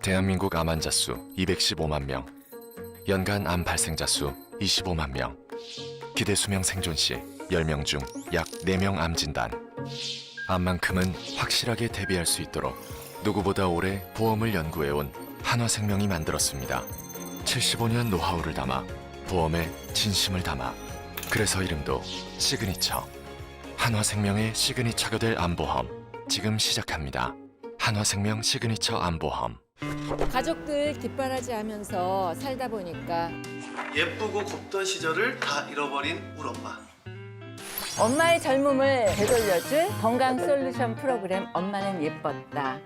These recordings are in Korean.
대한민국 암 환자 수 215만 명, 연간 암 발생자 수 25만 명, 기대 수명 생존 시 10명 중 약 4명 암 진단. 암만큼은 확실하게 대비할 수 있도록 누구보다 오래 보험을 연구해온 한화생명이 만들었습니다. 75년 노하우를 담아 보험에 진심을 담아. 그래서 이름도 시그니처. 한화생명의 시그니처가 될 암보험 지금 시작합니다. 한화생명 시그니처 암보험. 가족들 뒷바라지하면서 살다 보니까 예쁘고 곱던 시절을 다 잃어버린 우리 엄마. 엄마의 젊음을 되돌려줄 건강 솔루션 프로그램 엄마는 예뻤다.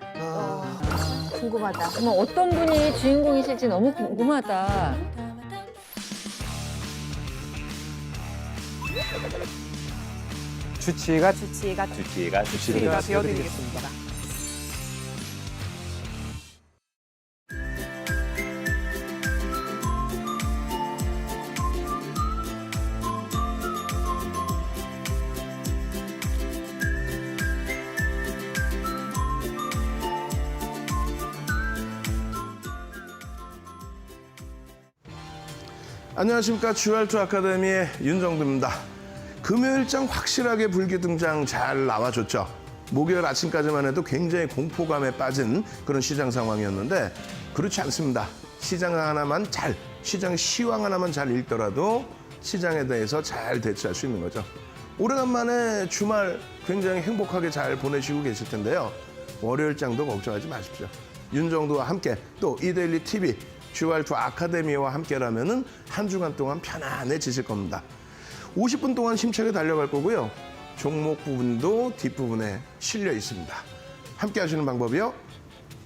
궁금하다. 정말 어떤 분이 주인공이실지 너무 궁금하다. 주치의가 주치의가 되어드리겠습니다. 안녕하십니까. 주알투 아카데미의 윤정두입니다. 금요일장 확실하게 불기둥장 잘 나와줬죠. 목요일 아침까지만 해도 굉장히 공포감에 빠진 그런 시장 상황이었는데 그렇지 않습니다. 시장 시황 하나만 잘 읽더라도 시장에 대해서 잘 대처할 수 있는 거죠. 오래간만에 주말 굉장히 행복하게 잘 보내시고 계실 텐데요. 월요일장도 걱정하지 마십시오. 윤정두와 함께 또 이데일리 TV 주알투 아카데미와 함께라면은 한 주간 동안 편안해지실 겁니다. 50분 동안 힘차게 달려갈 거고요. 종목 부분도 뒷부분에 실려 있습니다. 함께 하시는 방법이요.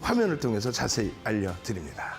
화면을 통해서 자세히 알려드립니다.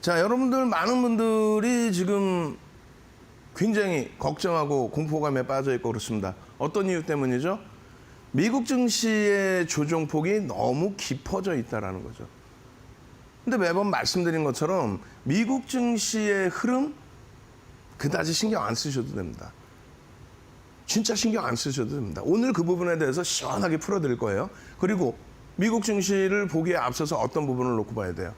자, 여러분들 많은 분들이 지금 굉장히 걱정하고 공포감에 빠져 있고 그렇습니다. 어떤 이유 때문이죠? 미국 증시의 조정폭이 너무 깊어져 있다는 거죠. 근데 매번 말씀드린 것처럼 미국 증시의 흐름 그다지 신경 안 쓰셔도 됩니다. 진짜 신경 안 쓰셔도 됩니다. 오늘 그 부분에 대해서 시원하게 풀어드릴 거예요. 그리고 미국 증시를 보기에 앞서서 어떤 부분을 놓고 봐야 돼요?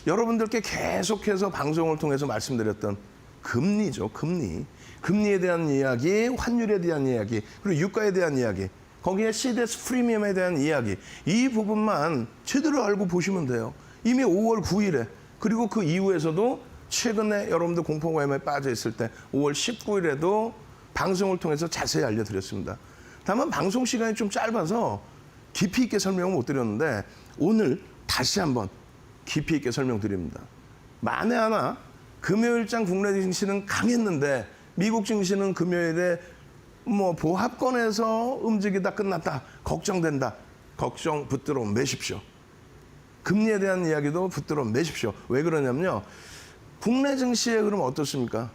여러분들께 계속해서 방송을 통해서 말씀드렸던 금리죠, 금리. 금리에 대한 이야기, 환율에 대한 이야기, 그리고 유가에 대한 이야기, 거기에 CDS 프리미엄에 대한 이야기, 이 부분만 제대로 알고 보시면 돼요. 이미 5월 9일에, 그리고 그 이후에서도 최근에 여러분들 공포감에 빠져 있을 때 5월 19일에도 방송을 통해서 자세히 알려드렸습니다. 다만 방송 시간이 좀 짧아서 깊이 있게 설명을 못 드렸는데 오늘 다시 한번 깊이 있게 설명드립니다. 만에 하나 금요일장 국내 증시는 강했는데 미국 증시는 금요일에 보합권에서 움직이다 끝났다. 걱정된다. 걱정 붙들어 매십시오. 금리에 대한 이야기도 붙들어 매십시오. 왜 그러냐면요. 국내 증시의 흐름 어떻습니까?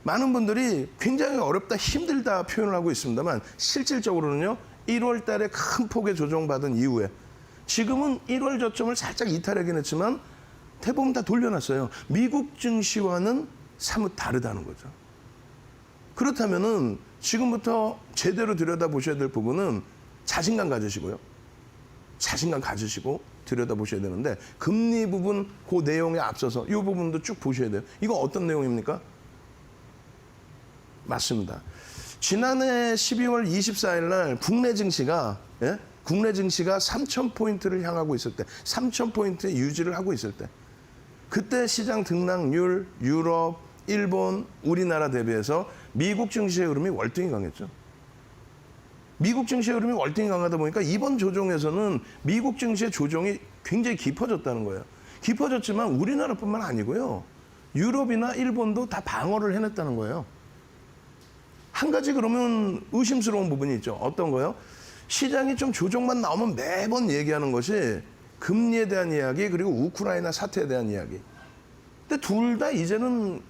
많은 분들이 굉장히 어렵다, 힘들다 표현을 하고 있습니다만 실질적으로는요. 1월 달에 큰 폭의 조정받은 이후에 지금은 1월 저점을 살짝 이탈하긴 했지만 대부분 다 돌려놨어요. 미국 증시와는 사뭇 다르다는 거죠. 그렇다면은 지금부터 제대로 들여다보셔야 될 부분은 자신감 가지시고요. 자신감 가지시고 들여다보셔야 되는데 금리 부분 그 내용에 앞서서 이 부분도 쭉 보셔야 돼요. 이거 어떤 내용입니까? 맞습니다. 지난해 12월 24일 날 국내 증시가 3,000포인트를 향하고 있을 때, 3,000포인트 유지를 하고 있을 때, 그때 시장 등락률, 유럽, 일본, 우리나라 대비해서 미국 증시의 흐름이 월등히 강했죠. 미국 증시의 흐름이 월등히 강하다 보니까 이번 조정에서는 미국 증시의 조정이 굉장히 깊어졌다는 거예요. 깊어졌지만 우리나라뿐만 아니고요. 유럽이나 일본도 다 방어를 해냈다는 거예요. 한 가지 그러면 의심스러운 부분이 있죠. 어떤 거요? 시장이 좀 조정만 나오면 매번 얘기하는 것이 금리에 대한 이야기 그리고 우크라이나 사태에 대한 이야기. 근데 둘 다 이제는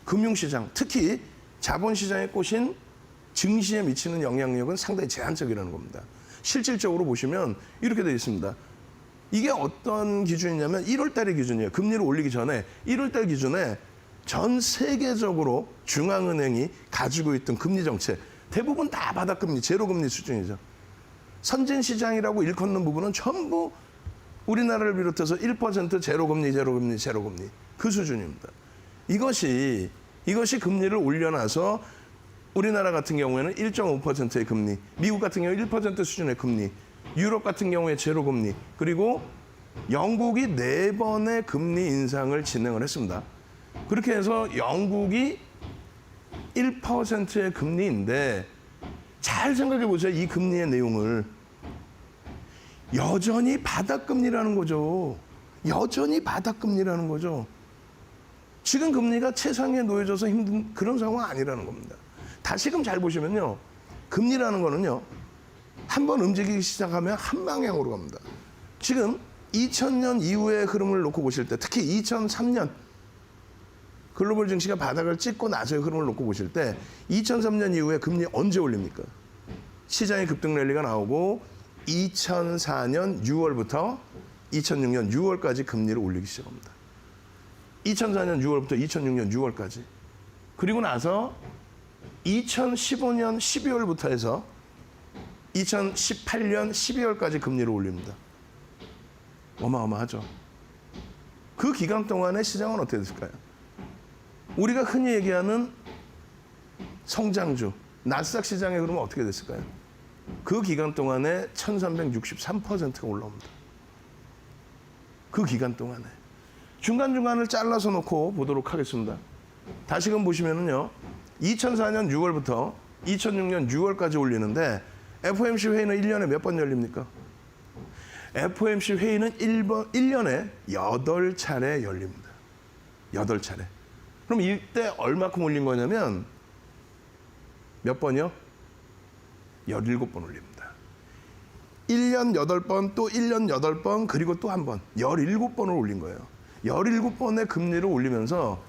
금융시장, 특히 자본시장에 꽂힌 증시에 미치는 영향력은 상당히 제한적이라는 겁니다. 실질적으로 보시면 이렇게 되어 있습니다. 이게 어떤 기준이냐면 1월 달의 기준이에요. 금리를 올리기 전에 1월 달 기준에 전 세계적으로 중앙은행이 가지고 있던 금리 정책 대부분 다 바닥금리, 제로금리 수준이죠. 선진시장이라고 일컫는 부분은 전부 우리나라를 비롯해서 1% 제로금리, 제로금리, 제로금리 그 수준입니다. 이것이 금리를 올려놔서 우리나라 같은 경우에는 1.5%의 금리, 미국 같은 경우 1% 수준의 금리, 유럽 같은 경우에 제로금리, 그리고 영국이 4번의 금리 인상을 진행을 했습니다. 그렇게 해서 영국이 1%의 금리인데 잘 생각해 보세요. 이 금리의 내용을. 여전히 바닥금리라는 거죠. 여전히 바닥금리라는 거죠. 지금 금리가 최상위에 놓여져서 힘든 그런 상황 아니라는 겁니다. 다시금 잘 보시면요. 금리라는 거는요. 한번 움직이기 시작하면 한 방향으로 갑니다. 지금 2000년 이후의 흐름을 놓고 보실 때 특히 2003년 글로벌 증시가 바닥을 찍고 나서의 흐름을 놓고 보실 때 2003년 이후에 금리 언제 올립니까? 시장의 급등 랠리가 나오고 2004년 6월부터 2006년 6월까지 금리를 올리기 시작합니다. 2004년 6월부터 2006년 6월까지. 그리고 나서 2015년 12월부터 해서 2018년 12월까지 금리를 올립니다. 어마어마하죠. 그 기간 동안의 시장은 어떻게 됐을까요? 우리가 흔히 얘기하는 성장주, 나스닥 시장의 흐름은 어떻게 됐을까요? 그 기간 동안에 1363%가 올라옵니다. 그 기간 동안에. 중간중간을 잘라서 놓고 보도록 하겠습니다. 다시금 보시면은요, 2004년 6월부터 2006년 6월까지 올리는데 FOMC 회의는 1년에 몇 번 열립니까? FOMC 회의는 1년에 8차례 열립니다. 8차례. 그럼 이때 얼마큼 올린 거냐면 몇 번이요? 17번 올립니다. 1년 8번, 또 1년 8번, 그리고 또 한 번. 17번을 올린 거예요. 17번의 금리를 올리면서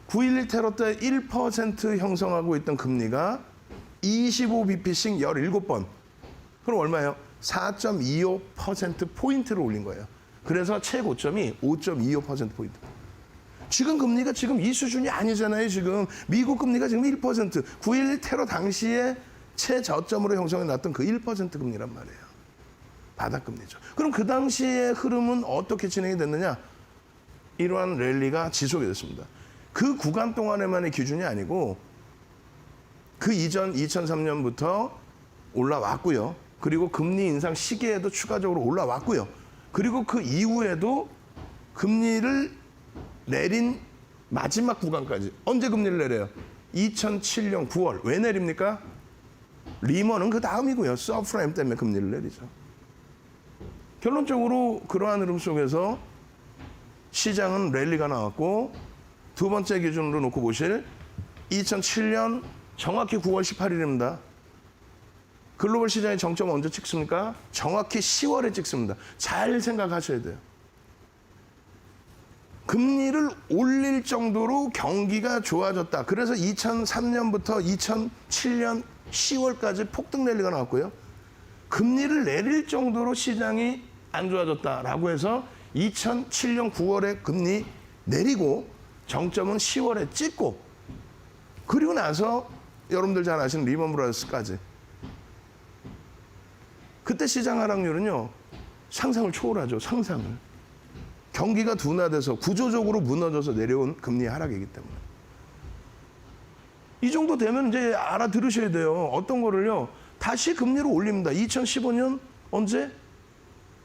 9.11 테러 때 1% 형성하고 있던 금리가 25bp씩 17번. 그럼 얼마예요? 4.25%포인트를 올린 거예요. 그래서 최고점이 5.25%포인트. 지금 금리가 지금 이 수준이 아니잖아요. 지금 미국 금리가 지금 1%. 9.11 테러 당시에 최저점으로 형성해 놨던 그 1% 금리란 말이에요. 바닥금리죠. 그럼 그 당시의 흐름은 어떻게 진행이 됐느냐? 이러한 랠리가 지속이 됐습니다. 그 구간 동안에만의 기준이 아니고 그 이전 2003년부터 올라왔고요. 그리고 금리 인상 시기에도 추가적으로 올라왔고요. 그리고 그 이후에도 금리를 내린 마지막 구간까지. 언제 금리를 내려요? 2007년 9월. 왜 내립니까? 리먼은 그 다음이고요. 서프라임 때문에 금리를 내리죠. 결론적으로 그러한 흐름 속에서 시장은 랠리가 나왔고 두 번째 기준으로 놓고 보실 2007년 정확히 9월 18일입니다. 글로벌 시장의 정점 언제 찍습니까? 정확히 10월에 찍습니다. 잘 생각하셔야 돼요. 금리를 올릴 정도로 경기가 좋아졌다. 그래서 2003년부터 2007년 10월까지 폭등 랠리가 나왔고요. 금리를 내릴 정도로 시장이 안 좋아졌다라고 해서 2007년 9월에 금리 내리고 정점은 10월에 찍고 그리고 나서 여러분들 잘 아시는 리먼 브라더스까지. 그때 시장 하락률은요. 상상을 초월하죠. 상상을. 경기가 둔화돼서 구조적으로 무너져서 내려온 금리 하락이기 때문에. 이 정도 되면 이제 알아들으셔야 돼요. 어떤 거를요. 다시 금리를 올립니다. 2015년 언제?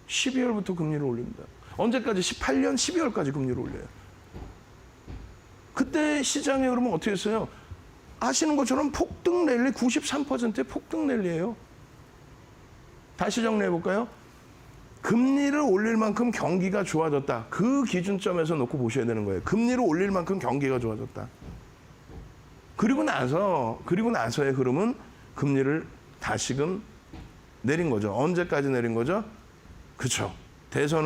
12월부터 금리를 올립니다. 언제까지? 18년 12월까지 금리를 올려요. 그때 시장의 흐름은 어떻게 했어요? 아시는 것처럼 폭등 랠리 93%의 폭등 랠리예요. 다시 정리해 볼까요? 금리를 올릴 만큼 경기가 좋아졌다. 그 기준점에서 놓고 보셔야 되는 거예요. 금리를 올릴 만큼 경기가 좋아졌다. 그리고 나서의 흐름은 금리를 다시금 내린 거죠. 언제까지 내린 거죠? 그렇죠.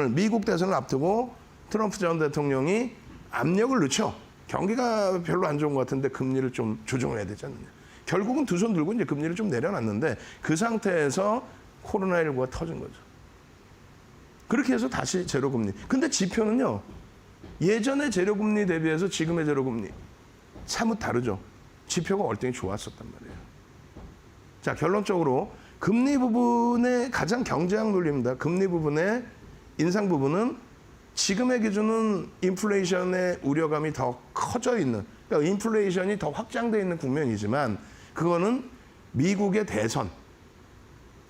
미국 대선을 앞두고 트럼프 전 대통령이 압력을 넣죠. 경기가 별로 안 좋은 것 같은데 금리를 좀 조정해야 되지 않느냐. 결국은 두 손 들고 이제 금리를 좀 내려놨는데 그 상태에서 코로나19가 터진 거죠. 그렇게 해서 다시 제로금리. 근데 지표는요. 예전의 제로금리 대비해서 지금의 제로금리 사뭇 다르죠. 지표가 월등히 좋았었단 말이에요. 자, 결론적으로 금리 부분의 가장 경제학 논리입니다. 금리 부분의 인상 부분은 지금의 기준은 인플레이션의 우려감이 더 커져 있는, 그러니까 인플레이션이 더 확장되어 있는 국면이지만 그거는 미국의 대선,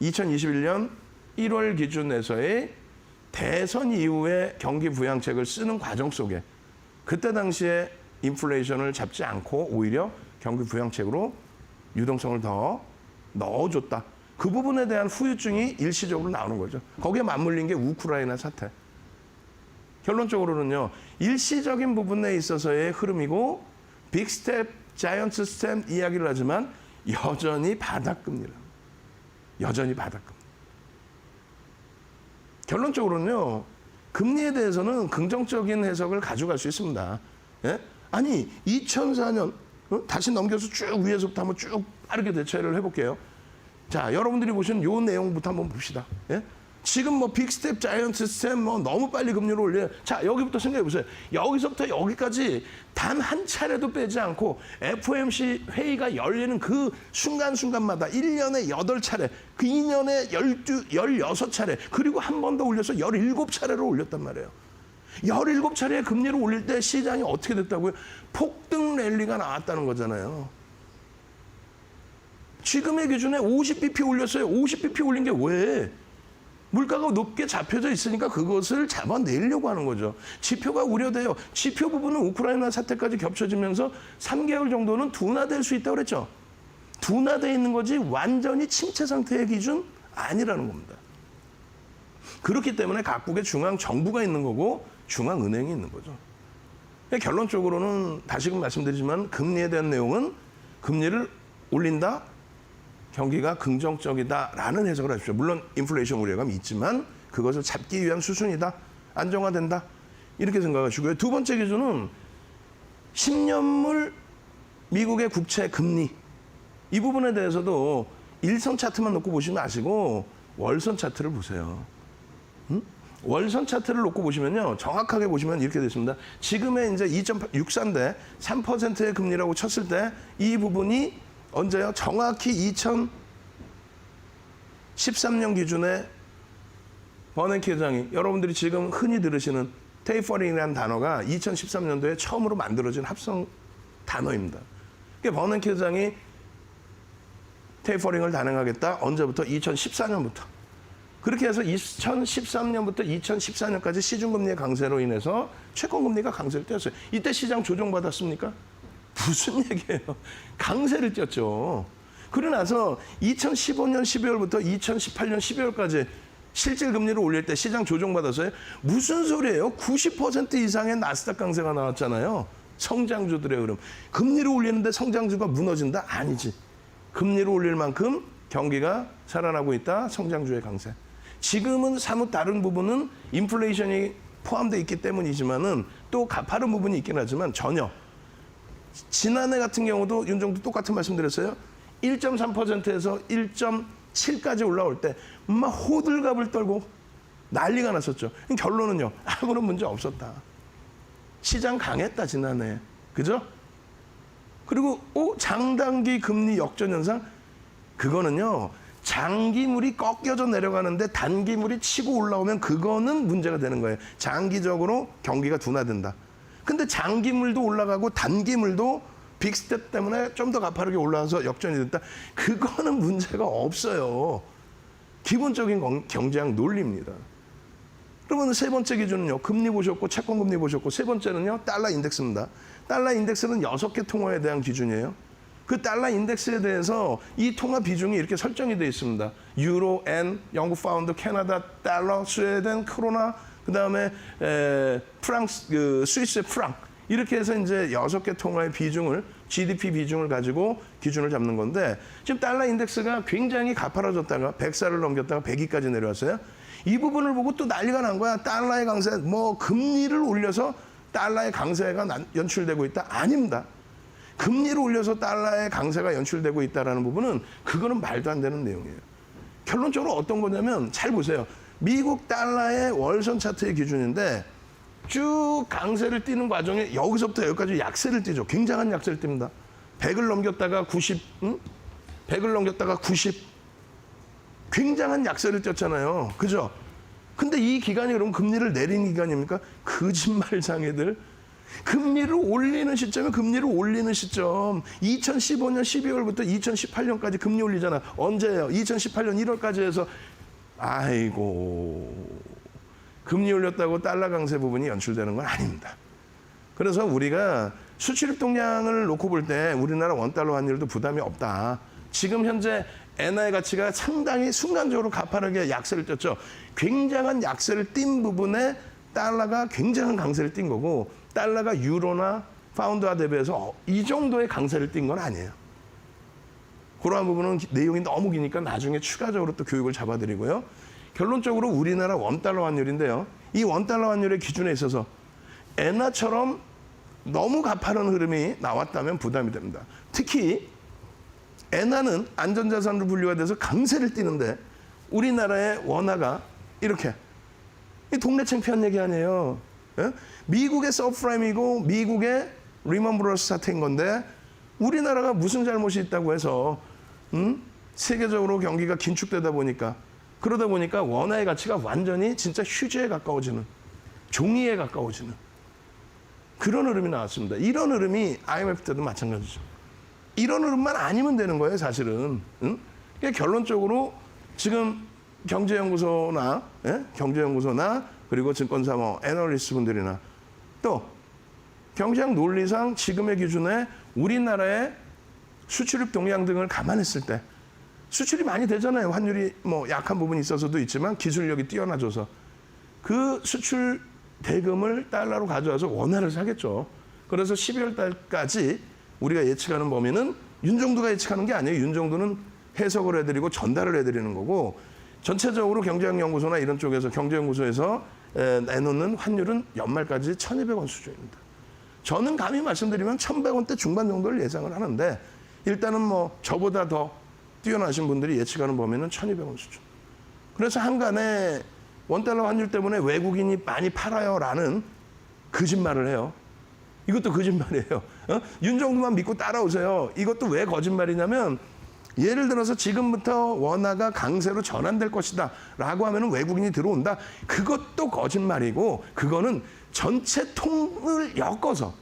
2021년 1월 기준에서의 대선 이후의 경기 부양책을 쓰는 과정 속에 그때 당시에 인플레이션을 잡지 않고 오히려 경기 부양책으로 유동성을 더 넣어줬다. 그 부분에 대한 후유증이 일시적으로 나오는 거죠. 거기에 맞물린 게 우크라이나 사태. 결론적으로는요. 일시적인 부분에 있어서의 흐름이고 빅스텝, 자이언트 스텝 이야기를 하지만 여전히 바닥금리라. 여전히 바닥금리. 결론적으로는요. 금리에 대해서는 긍정적인 해석을 가져갈 수 있습니다. 예? 아니 2004년 다시 넘겨서 쭉 위에서부터 한번 쭉 빠르게 대처를 해볼게요. 자, 여러분들이 보시는 요 내용부터 한번 봅시다. 예? 지금 뭐 빅스텝, 자이언트 스텝 뭐 너무 빨리 금리를 올려요. 자, 여기부터 생각해 보세요. 여기서부터 여기까지 단 한 차례도 빼지 않고 FOMC 회의가 열리는 그 순간순간마다 1년에 8차례, 그 2년에 16차례, 그리고 한 번 더 올려서 17차례로 올렸단 말이에요. 17차례의 금리를 올릴 때 시장이 어떻게 됐다고요? 폭등 랠리가 나왔다는 거잖아요. 지금의 기준에 50bp 올렸어요. 50bp 올린 게 왜? 물가가 높게 잡혀져 있으니까 그것을 잡아내려고 하는 거죠. 지표가 우려돼요. 지표 부분은 우크라이나 사태까지 겹쳐지면서 3개월 정도는 둔화될 수 있다고 그랬죠. 둔화돼 있는 거지 완전히 침체 상태의 기준 아니라는 겁니다. 그렇기 때문에 각국의 중앙 정부가 있는 거고 중앙은행이 있는 거죠. 결론적으로는 다시금 말씀드리지만 금리에 대한 내용은 금리를 올린다. 경기가 긍정적이다라는 해석을 하십시오. 물론 인플레이션 우려감이 있지만 그것을 잡기 위한 수순이다. 안정화된다. 이렇게 생각하시고요. 두 번째 기준은 10년물 미국의 국채 금리. 이 부분에 대해서도 일선 차트만 놓고 보시면 아시고 월선 차트를 보세요. 월선 차트를 놓고 보시면요. 정확하게 보시면 이렇게 되어 있습니다. 지금의 이제 2.64인데 3%의 금리라고 쳤을 때 이 부분이 언제요? 정확히 2013년 기준에 버냉키 회장이 여러분들이 지금 흔히 들으시는 테이퍼링이라는 단어가 2013년도에 처음으로 만들어진 합성 단어입니다. 그러니까 버냉키 회장이 테이퍼링을 단행하겠다. 언제부터? 2014년부터. 그렇게 해서 2013년부터 2014년까지 시중금리의 강세로 인해서 채권금리가 강세를 띄었어요. 이때 시장 조정받았습니까? 무슨 얘기예요? 강세를 띄었죠. 그러고 나서 2015년 12월부터 2018년 12월까지 실질 금리를 올릴 때 시장 조정받았어요. 무슨 소리예요? 90% 이상의 나스닥 강세가 나왔잖아요. 성장주들의 흐름. 금리를 올리는데 성장주가 무너진다? 아니지. 금리를 올릴 만큼 경기가 살아나고 있다. 성장주의 강세. 지금은 사뭇 다른 부분은 인플레이션이 포함되어 있기 때문이지만은 또 가파른 부분이 있긴 하지만 전혀. 지난해 같은 경우도 윤정도 똑같은 말씀 드렸어요. 1.3%에서 1.7까지 올라올 때 막 호들갑을 떨고 난리가 났었죠. 결론은요. 아무런 문제 없었다. 시장 강했다 지난해. 그죠? 그리고 장단기 금리 역전 현상? 그거는요. 장기물이 꺾여져 내려가는데 단기물이 치고 올라오면 그거는 문제가 되는 거예요. 장기적으로 경기가 둔화된다. 근데 장기물도 올라가고 단기물도 빅스텝 때문에 좀 더 가파르게 올라와서 역전이 됐다. 그거는 문제가 없어요. 기본적인 경제학 논리입니다. 그러면 세 번째 기준은요. 금리 보셨고 채권금리 보셨고 세 번째는요. 달러 인덱스입니다. 달러 인덱스는 6개 통화에 대한 기준이에요. 그 달러 인덱스에 대해서 이 통화 비중이 이렇게 설정이 되어 있습니다. 유로, 엔, 영국 파운드, 캐나다 달러, 스웨덴 크로나, 그다음에 프랑스, 스위스의 프랑, 이렇게 해서 이제 6개 통화의 비중을, GDP 비중을 가지고 기준을 잡는 건데, 지금 달러 인덱스가 굉장히 가파라졌다가 100살을 넘겼다가 102까지 내려왔어요. 이 부분을 보고 또 난리가 난 거야. 달러의 강세, 뭐 금리를 올려서 달러의 강세가 연출되고 있다. 아닙니다. 금리를 올려서 달러의 강세가 연출되고 있다는 부분은 그거는 말도 안 되는 내용이에요. 결론적으로 어떤 거냐면, 잘 보세요. 미국 달러의 월선 차트의 기준인데 쭉 강세를 띠는 과정에 여기서부터 여기까지 약세를 띠죠. 굉장한 약세를 띱니다. 100을 넘겼다가 90, 100을 넘겼다가 90. 굉장한 약세를 띄었잖아요. 그죠? 근데 이 기간이 그럼 금리를 내리는 기간입니까? 거짓말장애들. 금리를 올리는 시점에 금리를 올리는 시점. 2015년 12월부터 2018년까지 금리 올리잖아. 언제예요? 2018년 1월까지 해서 아이고, 금리 올렸다고 달러 강세 부분이 연출되는 건 아닙니다. 그래서 우리가 수출입 동향을 놓고 볼 때 우리나라 원달러 환율도 부담이 없다. 지금 현재 엔화의 가치가 상당히 순간적으로 가파르게 약세를 띄었죠. 굉장한 약세를 띈 부분에 달러가 굉장한 강세를 띈 거고, 달러가 유로나 파운드와 대비해서 이 정도의 강세를 띈 건 아니에요. 그러한 부분은 내용이 너무 기니까 나중에 추가적으로 또 교육을 잡아드리고요. 결론적으로 우리나라 원달러 환율인데요. 이 원달러 환율의 기준에 있어서 엔화처럼 너무 가파른 흐름이 나왔다면 부담이 됩니다. 특히 엔화는 안전자산으로 분류가 돼서 강세를 띠는데 우리나라의 원화가 이렇게, 이 동네 창피한 얘기 아니에요. 예? 미국의 서프라임이고 미국의 리먼 브러스 사태인 건데 우리나라가 무슨 잘못이 있다고 해서 세계적으로 경기가 긴축되다 보니까, 그러다 보니까 원화의 가치가 완전히 진짜 휴지에 가까워지는, 종이에 가까워지는 그런 흐름이 나왔습니다. 이런 흐름이 IMF 때도 마찬가지죠. 이런 흐름만 아니면 되는 거예요, 사실은. 그러니까 결론적으로 지금 경제연구소나, 예? 경제연구소나 그리고 증권사 뭐 애널리스트 분들이나 또 경제학 논리상 지금의 기준에 우리나라의 수출입 동향 등을 감안했을 때 수출이 많이 되잖아요. 환율이 뭐 약한 부분이 있어서도 있지만 기술력이 뛰어나져서 그 수출 대금을 달러로 가져와서 원화를 사겠죠. 그래서 12월 달까지 우리가 예측하는 범위는 윤정두가 예측하는 게 아니에요. 윤정두는 해석을 해드리고 전달을 해드리는 거고, 전체적으로 경제학연구소나 이런 쪽에서 경제연구소에서 내놓는 환율은 연말까지 1,200원 수준입니다. 저는 감히 말씀드리면 1,100원대 중반 정도를 예상을 하는데, 일단은 뭐 저보다 더 뛰어나신 분들이 예측하는 범위는 1,200원 수준. 그래서 한간에 원달러 환율 때문에 외국인이 많이 팔아요라는 거짓말을 해요. 이것도 거짓말이에요. 윤정두만 믿고 따라오세요. 이것도 왜 거짓말이냐면, 예를 들어서 지금부터 원화가 강세로 전환될 것이다 라고 하면 외국인이 들어온다. 그것도 거짓말이고, 그거는 전체 통을 엮어서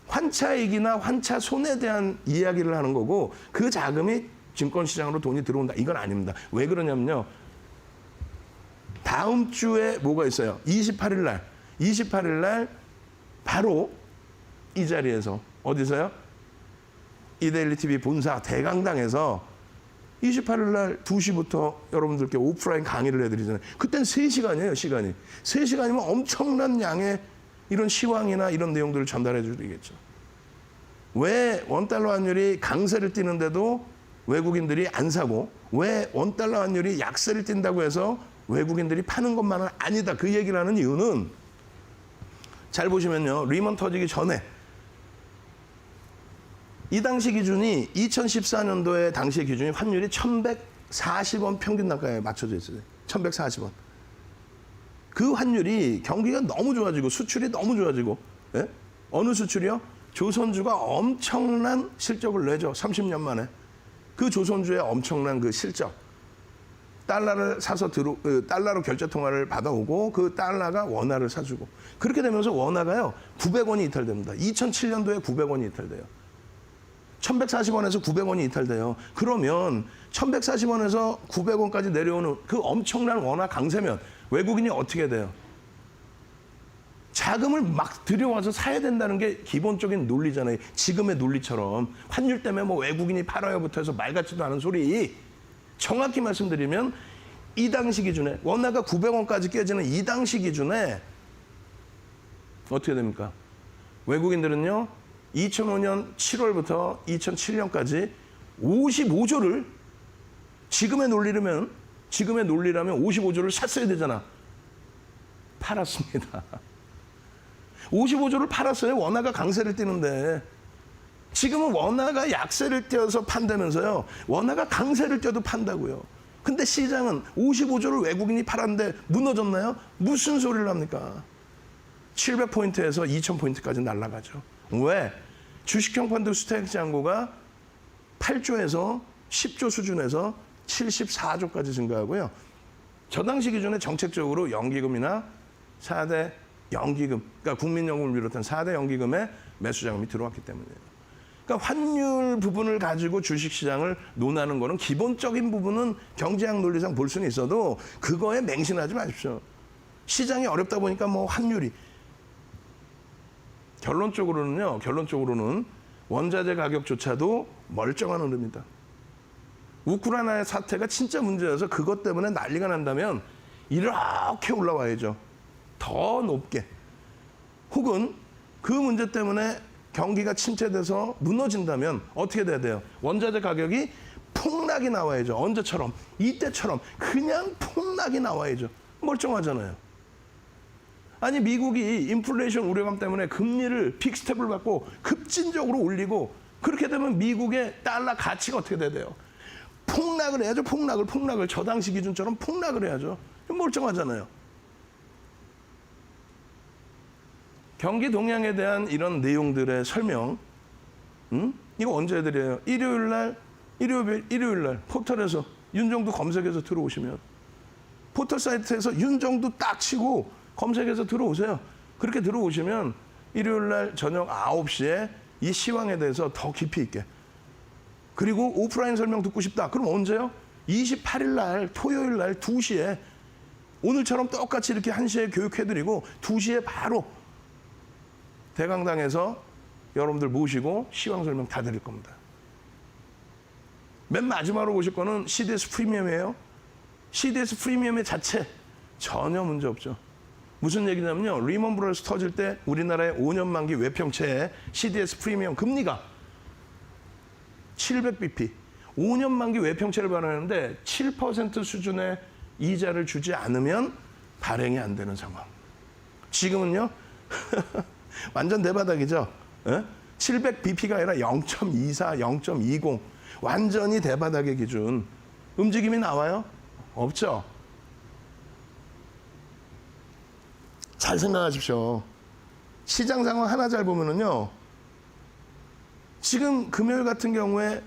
환차익이나 환차손에 대한 이야기를 하는 거고, 그 자금이 증권시장으로 돈이 들어온다. 이건 아닙니다. 왜 그러냐면요, 다음 주에 뭐가 있어요? 28일 날 바로 이 자리에서, 어디서요? 이데일리 TV 본사 대강당에서 28일 날 2시부터 여러분들께 오프라인 강의를 해드리잖아요. 그땐 3시간이에요, 시간이. 3시간이면 엄청난 양의 이런 시황이나 이런 내용들을 전달해 드리겠죠. 왜 원달러 환율이 강세를 띠는데도 외국인들이 안 사고, 왜 원달러 환율이 약세를 띈다고 해서 외국인들이 파는 것만은 아니다. 그 얘기를 하는 이유는, 잘 보시면요, 리먼 터지기 전에 이 당시 기준이 2014년도에 당시의 기준이 환율이 1,140원 평균 단가에 맞춰져 있어요. 1,140원. 그 환율이 경기가 너무 좋아지고 수출이 너무 좋아지고, 예? 어느 수출이요? 조선주가 엄청난 실적을 내죠. 30년 만에. 그 조선주의 엄청난 그 실적. 달러를 사서 달러로 결제 통화를 받아오고 그 달러가 원화를 사주고, 그렇게 되면서 원화가요 900원이 이탈됩니다. 2007년도에 900원이 이탈돼요. 1,140원에서 900원이 이탈돼요. 그러면 1,140원에서 900원까지 내려오는 그 엄청난 원화 강세면 외국인이 어떻게 돼요? 자금을 막 들여와서 사야 된다는 게 기본적인 논리잖아요. 지금의 논리처럼 환율 때문에 뭐 외국인이 팔아요부터 해서 말 같지도 않은 소리. 정확히 말씀드리면 이 당시 기준에 원화가 900원까지 깨지는 이 당시 기준에 어떻게 됩니까? 외국인들은요 2005년 7월부터 2007년까지 55조를 지금의 논리라면 55조를 샀어야 되잖아. 팔았습니다. 55조를 팔았어요. 원화가 강세를 띠는데. 지금은 원화가 약세를 띄어서 판다면서요. 원화가 강세를 띄어도 판다고요. 근데 시장은 55조를 외국인이 팔았는데 무너졌나요? 무슨 소리를 합니까? 700포인트에서 2000포인트까지 날아가죠. 왜? 주식형 펀드 스택 잔고가 8조에서 10조 수준에서 74조까지 증가하고요. 저 당시 기준에 정책적으로 연기금이나 4대 연기금, 그러니까 국민연금을 비롯한 4대 연기금에 매수 자금이 들어왔기 때문이에요. 그러니까 환율 부분을 가지고 주식시장을 논하는 거는 기본적인 부분은 경제학 논리상 볼 수는 있어도 그거에 맹신하지 마십시오. 시장이 어렵다 보니까 뭐 환율이. 결론적으로는 원자재 가격조차도 멀쩡한 흐름이다. 우크라이나의 사태가 진짜 문제여서 그것 때문에 난리가 난다면 이렇게 올라와야죠. 더 높게. 혹은 그 문제 때문에 경기가 침체돼서 무너진다면 어떻게 돼야 돼요? 원자재 가격이 폭락이 나와야죠. 언제처럼? 이때처럼 그냥 폭락이 나와야죠. 멀쩡하잖아요. 아니 미국이 인플레이션 우려감 때문에 금리를 빅스텝을 받고 급진적으로 올리고 그렇게 되면 미국의 달러 가치가 어떻게 돼야 돼요? 폭락을 해야죠. 폭락을 저 당시 기준처럼 폭락을 해야죠. 멀쩡하잖아요. 경기 동향에 대한 이런 내용들의 설명, 이거 언제 해드려요? 일요일 날 포털에서 윤정두 검색해서 들어오시면 포털 사이트에서 윤정두 딱 치고 검색해서 들어오세요. 그렇게 들어오시면 일요일 날 저녁 9시에 이 시황에 대해서 더 깊이 있게. 그리고 오프라인 설명 듣고 싶다. 그럼 언제요? 28일 날 토요일 날 2시에 오늘처럼 똑같이 이렇게 1시에 교육해드리고 2시에 바로 대강당에서 여러분들 모시고 시황 설명 다 드릴 겁니다. 맨 마지막으로 보실 거는 CDS 프리미엄이에요. CDS 프리미엄의 자체 전혀 문제 없죠. 무슨 얘기냐면요. 리먼 브러더스 터질 때 우리나라의 5년 만기 외평채의 CDS 프리미엄 금리가 700bp, 5년 만기 외평채를 발행하는데 7% 수준의 이자를 주지 않으면 발행이 안 되는 상황. 지금은요. 완전 대바닥이죠. 700bp가 아니라 0.24, 0.20 완전히 대바닥의 기준. 움직임이 나와요? 없죠. 잘 생각하십시오. 시장 상황 하나 잘 보면은요. 지금 금요일 같은 경우에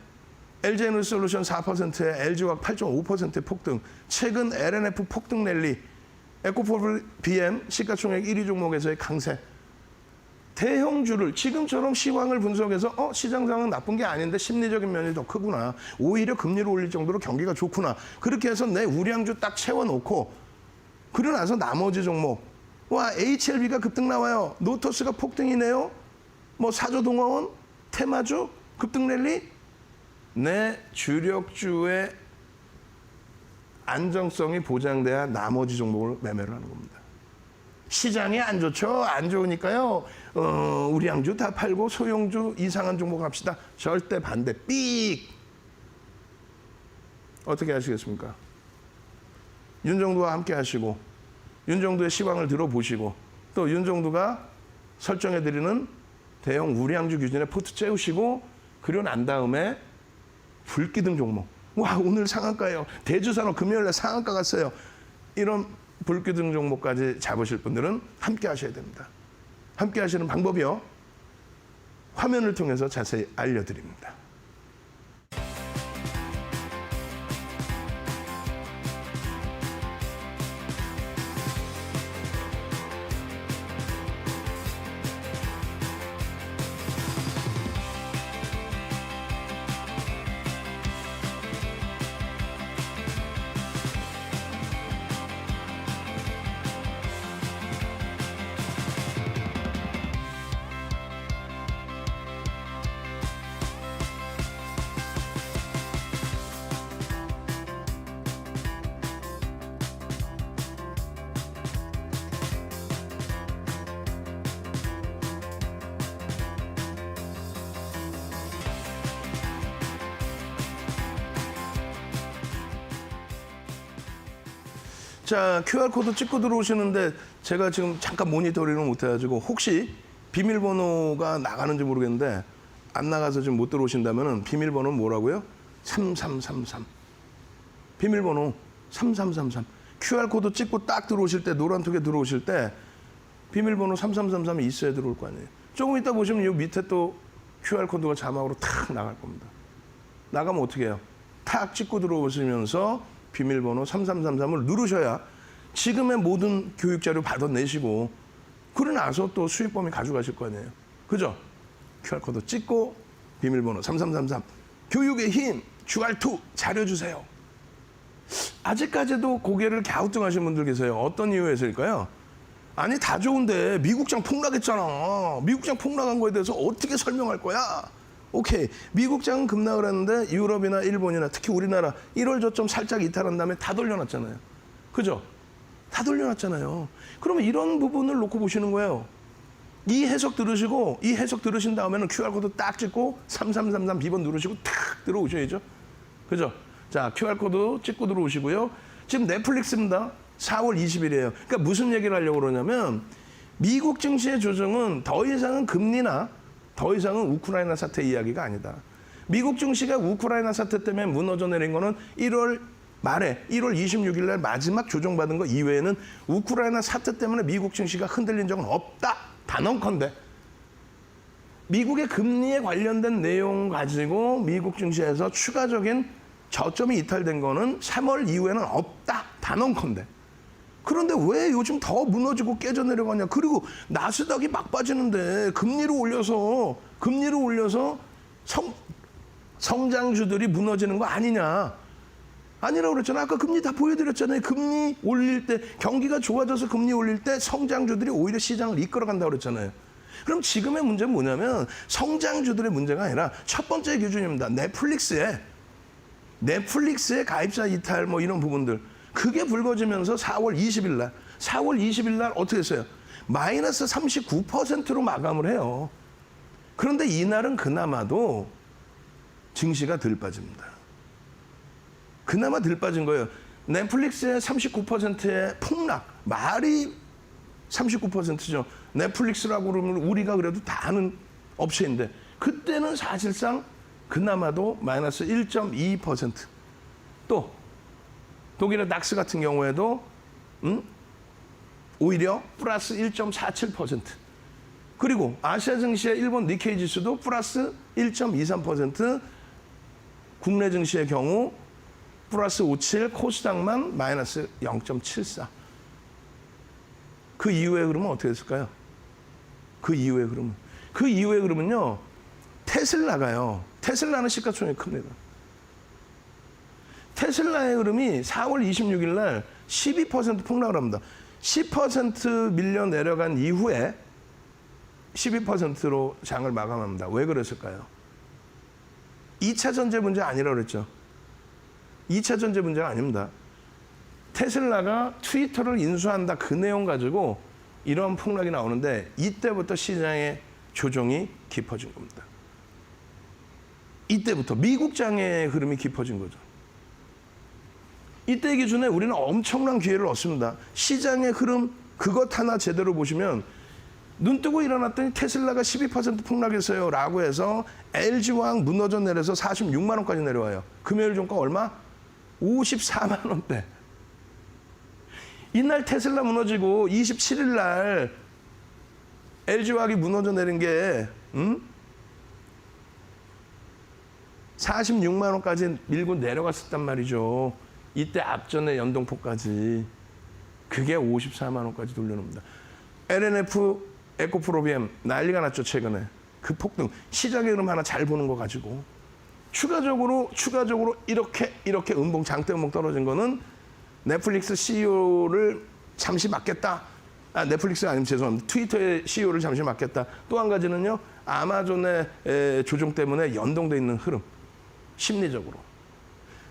LG에너지솔루션 4%에 LG화학 8.5%의 폭등, 최근 LNF 폭등 랠리, 에코폴 BM 시가총액 1위 종목에서의 강세. 대형주를 지금처럼 시황을 분석해서 시장 상황은 나쁜 게 아닌데 심리적인 면이 더 크구나. 오히려 금리를 올릴 정도로 경기가 좋구나. 그렇게 해서 내 우량주 딱 채워놓고 그러고 나서 나머지 종목. 와 HLB가 급등 나와요. 노토스가 폭등이네요. 뭐 사조동화원, 테마주 급등 랠리. 내 주력주의 안정성이 보장돼야 나머지 종목을 매매를 하는 겁니다. 시장이 안 좋죠. 안 좋으니까요. 우량주 다 팔고 소형주 이상한 종목 합시다. 절대 반대. 삑. 어떻게 하시겠습니까? 윤정두와 함께 하시고 윤정두의 시황을 들어보시고 또 윤정두가 설정해드리는 대형 우량주 기준에 포트 채우시고 그러고 난 다음에 불기둥 종목. 와 오늘 상한가예요. 대주산업 금요일에 상한가 갔어요. 이런 불기둥 종목까지 잡으실 분들은 함께 하셔야 됩니다. 함께 하시는 방법이요. 화면을 통해서 자세히 알려드립니다. 자, QR코드 찍고 들어오시는데 제가 지금 잠깐 모니터링을 못해가지고 혹시 비밀번호가 나가는지 모르겠는데 안 나가서 지금 못 들어오신다면 비밀번호는 뭐라고요? 3333. 비밀번호 3333. QR코드 찍고 딱 들어오실 때 노란톡에 들어오실 때 비밀번호 3333이 있어야 들어올 거 아니에요. 조금 이따 보시면 이 밑에 또 QR코드가 자막으로 탁 나갈 겁니다. 나가면 어떻게 해요? 탁 찍고 들어오시면서 비밀번호 3333을 누르셔야 지금의 모든 교육자료 받아내시고 그러고 나서 또 수익범위 가져가실 거 아니에요. 그죠? QR코드 찍고 비밀번호 3333 교육의 힘 주알2 잘해주세요. 아직까지도 고개를 갸우뚱하시는 분들 계세요. 어떤 이유에서일까요? 아니 다 좋은데 미국장 폭락했잖아. 미국장 폭락한 거에 대해서 어떻게 설명할 거야? 오케이. 미국장은 급락을 했는데 유럽이나 일본이나 특히 우리나라 1월 저점 살짝 이탈한 다음에 다 돌려놨잖아요. 그죠? 다 돌려놨잖아요. 그러면 이런 부분을 놓고 보시는 거예요. 이 해석 들으시고 이 해석 들으신 다음에는 QR코드 딱 찍고 3333 비번 누르시고 탁 들어오셔야죠. 그죠? 자, QR코드 찍고 들어오시고요. 지금 넷플릭스입니다. 4월 20일이에요. 그러니까 무슨 얘기를 하려고 그러냐면 미국 증시의 조정은 더 이상은 금리나 더 이상은 우크라이나 사태 이야기가 아니다. 미국 증시가 우크라이나 사태 때문에 무너져 내린 거는 1월 말에 1월 26일 날 마지막 조정받은 거 이외에는 우크라이나 사태 때문에 미국 증시가 흔들린 적은 없다. 단언컨대. 미국의 금리에 관련된 내용 가지고 미국 증시에서 추가적인 저점이 이탈된 거는 3월 이후에는 없다. 단언컨대. 그런데 왜 요즘 더 무너지고 깨져 내려가냐. 그리고 나스닥이 막 빠지는데 금리를 올려서 성장주들이 무너지는 거 아니냐. 아니라고 그랬잖아요. 아까 금리 다 보여드렸잖아요. 금리 올릴 때 경기가 좋아져서 금리 올릴 때 성장주들이 오히려 시장을 이끌어간다고 그랬잖아요. 그럼 지금의 문제는 뭐냐면 성장주들의 문제가 아니라 첫 번째 기준입니다. 넷플릭스의 가입자 이탈 뭐 이런 부분들. 그게 불거지면서 4월 20일 날 어떻게 했어요? 마이너스 39%로 마감을 해요. 그런데 이날은 그나마도 증시가 덜 빠집니다. 그나마 덜 빠진 거예요. 넷플릭스의 39%의 폭락. 말이 39%죠. 넷플릭스라고 그러면 우리가 그래도 다 아는 업체인데 그때는 사실상 그나마도 마이너스 1.2%. 또 독일의 닥스 같은 경우에도 오히려 플러스 1.47%. 그리고 아시아 증시의 일본 니케이 지수도 플러스 1.23%. 국내 증시의 경우 플러스 57, 코스닥만 마이너스 0.74. 그 이후에 그러면 어떻게 됐을까요? 그 이후에 그러면요. 테슬라가요. 테슬라는 시가총액이 큽니다. 테슬라의 흐름이 4월 26일 날 12% 폭락을 합니다. 10% 밀려 내려간 이후에 12%로 장을 마감합니다. 왜 그랬을까요? 2차 전지 문제 아니라고 그랬죠. 2차 전지 문제가 아닙니다. 테슬라가 트위터를 인수한다 그 내용 가지고 이런 폭락이 나오는데 이때부터 시장의 조정이 깊어진 겁니다. 이때부터 미국장의 흐름이 깊어진 거죠. 이때 기준에 우리는 엄청난 기회를 얻습니다. 시장의 흐름 그것 하나 제대로 보시면 눈 뜨고 일어났더니 테슬라가 12% 폭락했어요 라고 해서 LG화학 무너져 내려서 46만 원까지 내려와요. 금요일 종가 얼마? 54만 원대. 이날 테슬라 무너지고 27일 날 LG화학이 무너져 내린 게 46만 원까지 밀고 내려갔었단 말이죠. 이때 앞전에 연동포까지. 그게 54만 원까지 돌려놓습니다. LNF, 에코프로비엠 난리가 났죠 최근에. 그 폭등. 시장의 흐름 하나 잘 보는 거 가지고. 추가적으로 이렇게 음봉 장대 음봉 떨어진 거는 넷플릭스 CEO를 잠시 맡겠다. 넷플릭스가 아니면 죄송합니다. 트위터의 CEO를 잠시 맡겠다. 또 한 가지는요. 아마존의 조정 때문에 연동돼 있는 흐름. 심리적으로.